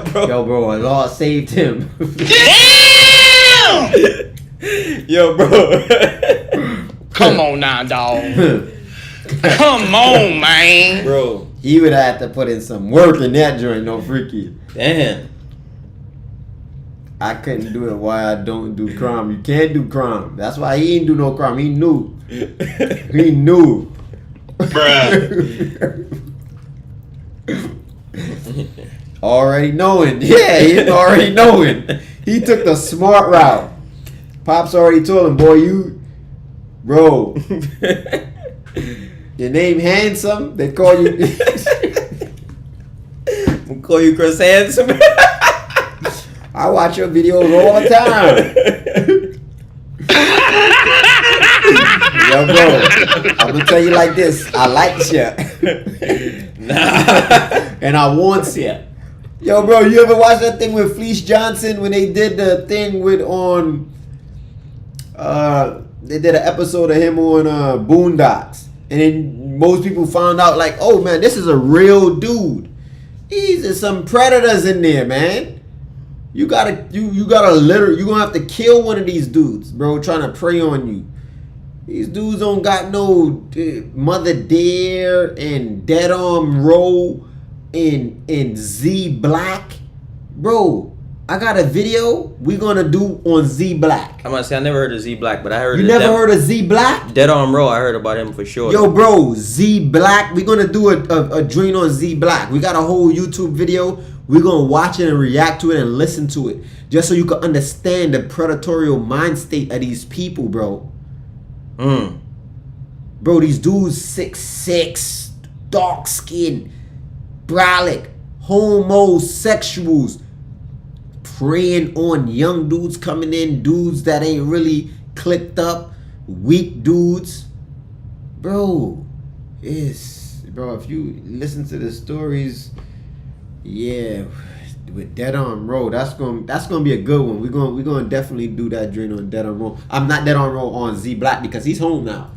bro, a Lord saved him. Damn! Yo, bro. Come on now, dog. Come on, man. Bro. He would have to put in some work in that joint, no freaky. Damn. I couldn't do it. Why I don't do crime? You can't do crime. That's why he ain't do no crime. He knew. He knew. Bruh. Already knowing. Yeah, he's already knowing. He took the smart route. Pops already told him, boy, bro, your name Handsome, they call you. We'll call you Chris Handsome. I watch your videos all the time. Yo, bro, I'm gonna tell you like this. I like you. Nah. And I want you. Yo, bro, you ever watch that thing with Fleece Johnson when they did the thing with they did an episode of him on Boondocks, and then most people found out like, oh man, this is a real dude. There's some predators in there, man. You gotta you're gonna have to kill one of these dudes, bro, trying to prey on you. These dudes don't got no Mother Dare and Dead Arm Row and Z Black. Bro, I got a video we gonna do on Z Black. I'm gonna say I never heard of Z Black, but I heard You never heard of Z Black? Dead Arm Row, I heard about him for sure. Yo, bro, Z Black. We're gonna do a dream on Z Black. We got a whole YouTube video. We're gonna watch it and react to it and listen to it, just so you can understand the predatory mind state of these people, bro. Bro, these dudes 6'6", dark skin, brolic, homosexuals, preying on young dudes coming in, dudes that ain't really clicked up, weak dudes. Bro, if you listen to the stories, yeah, with Dead Arm Row, that's gonna be a good one. We're gonna definitely do that dream on Dead Arm Row. I'm not Dead Arm Row on Z Black because he's home now.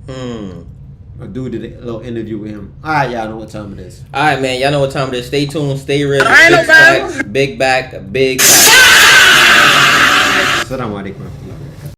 A dude did a little interview with him. Alright, y'all know what time it is. Alright, man, y'all know what time it is. Stay tuned, stay ready. I know, Big facts, big back, big. Assalamu alaikum.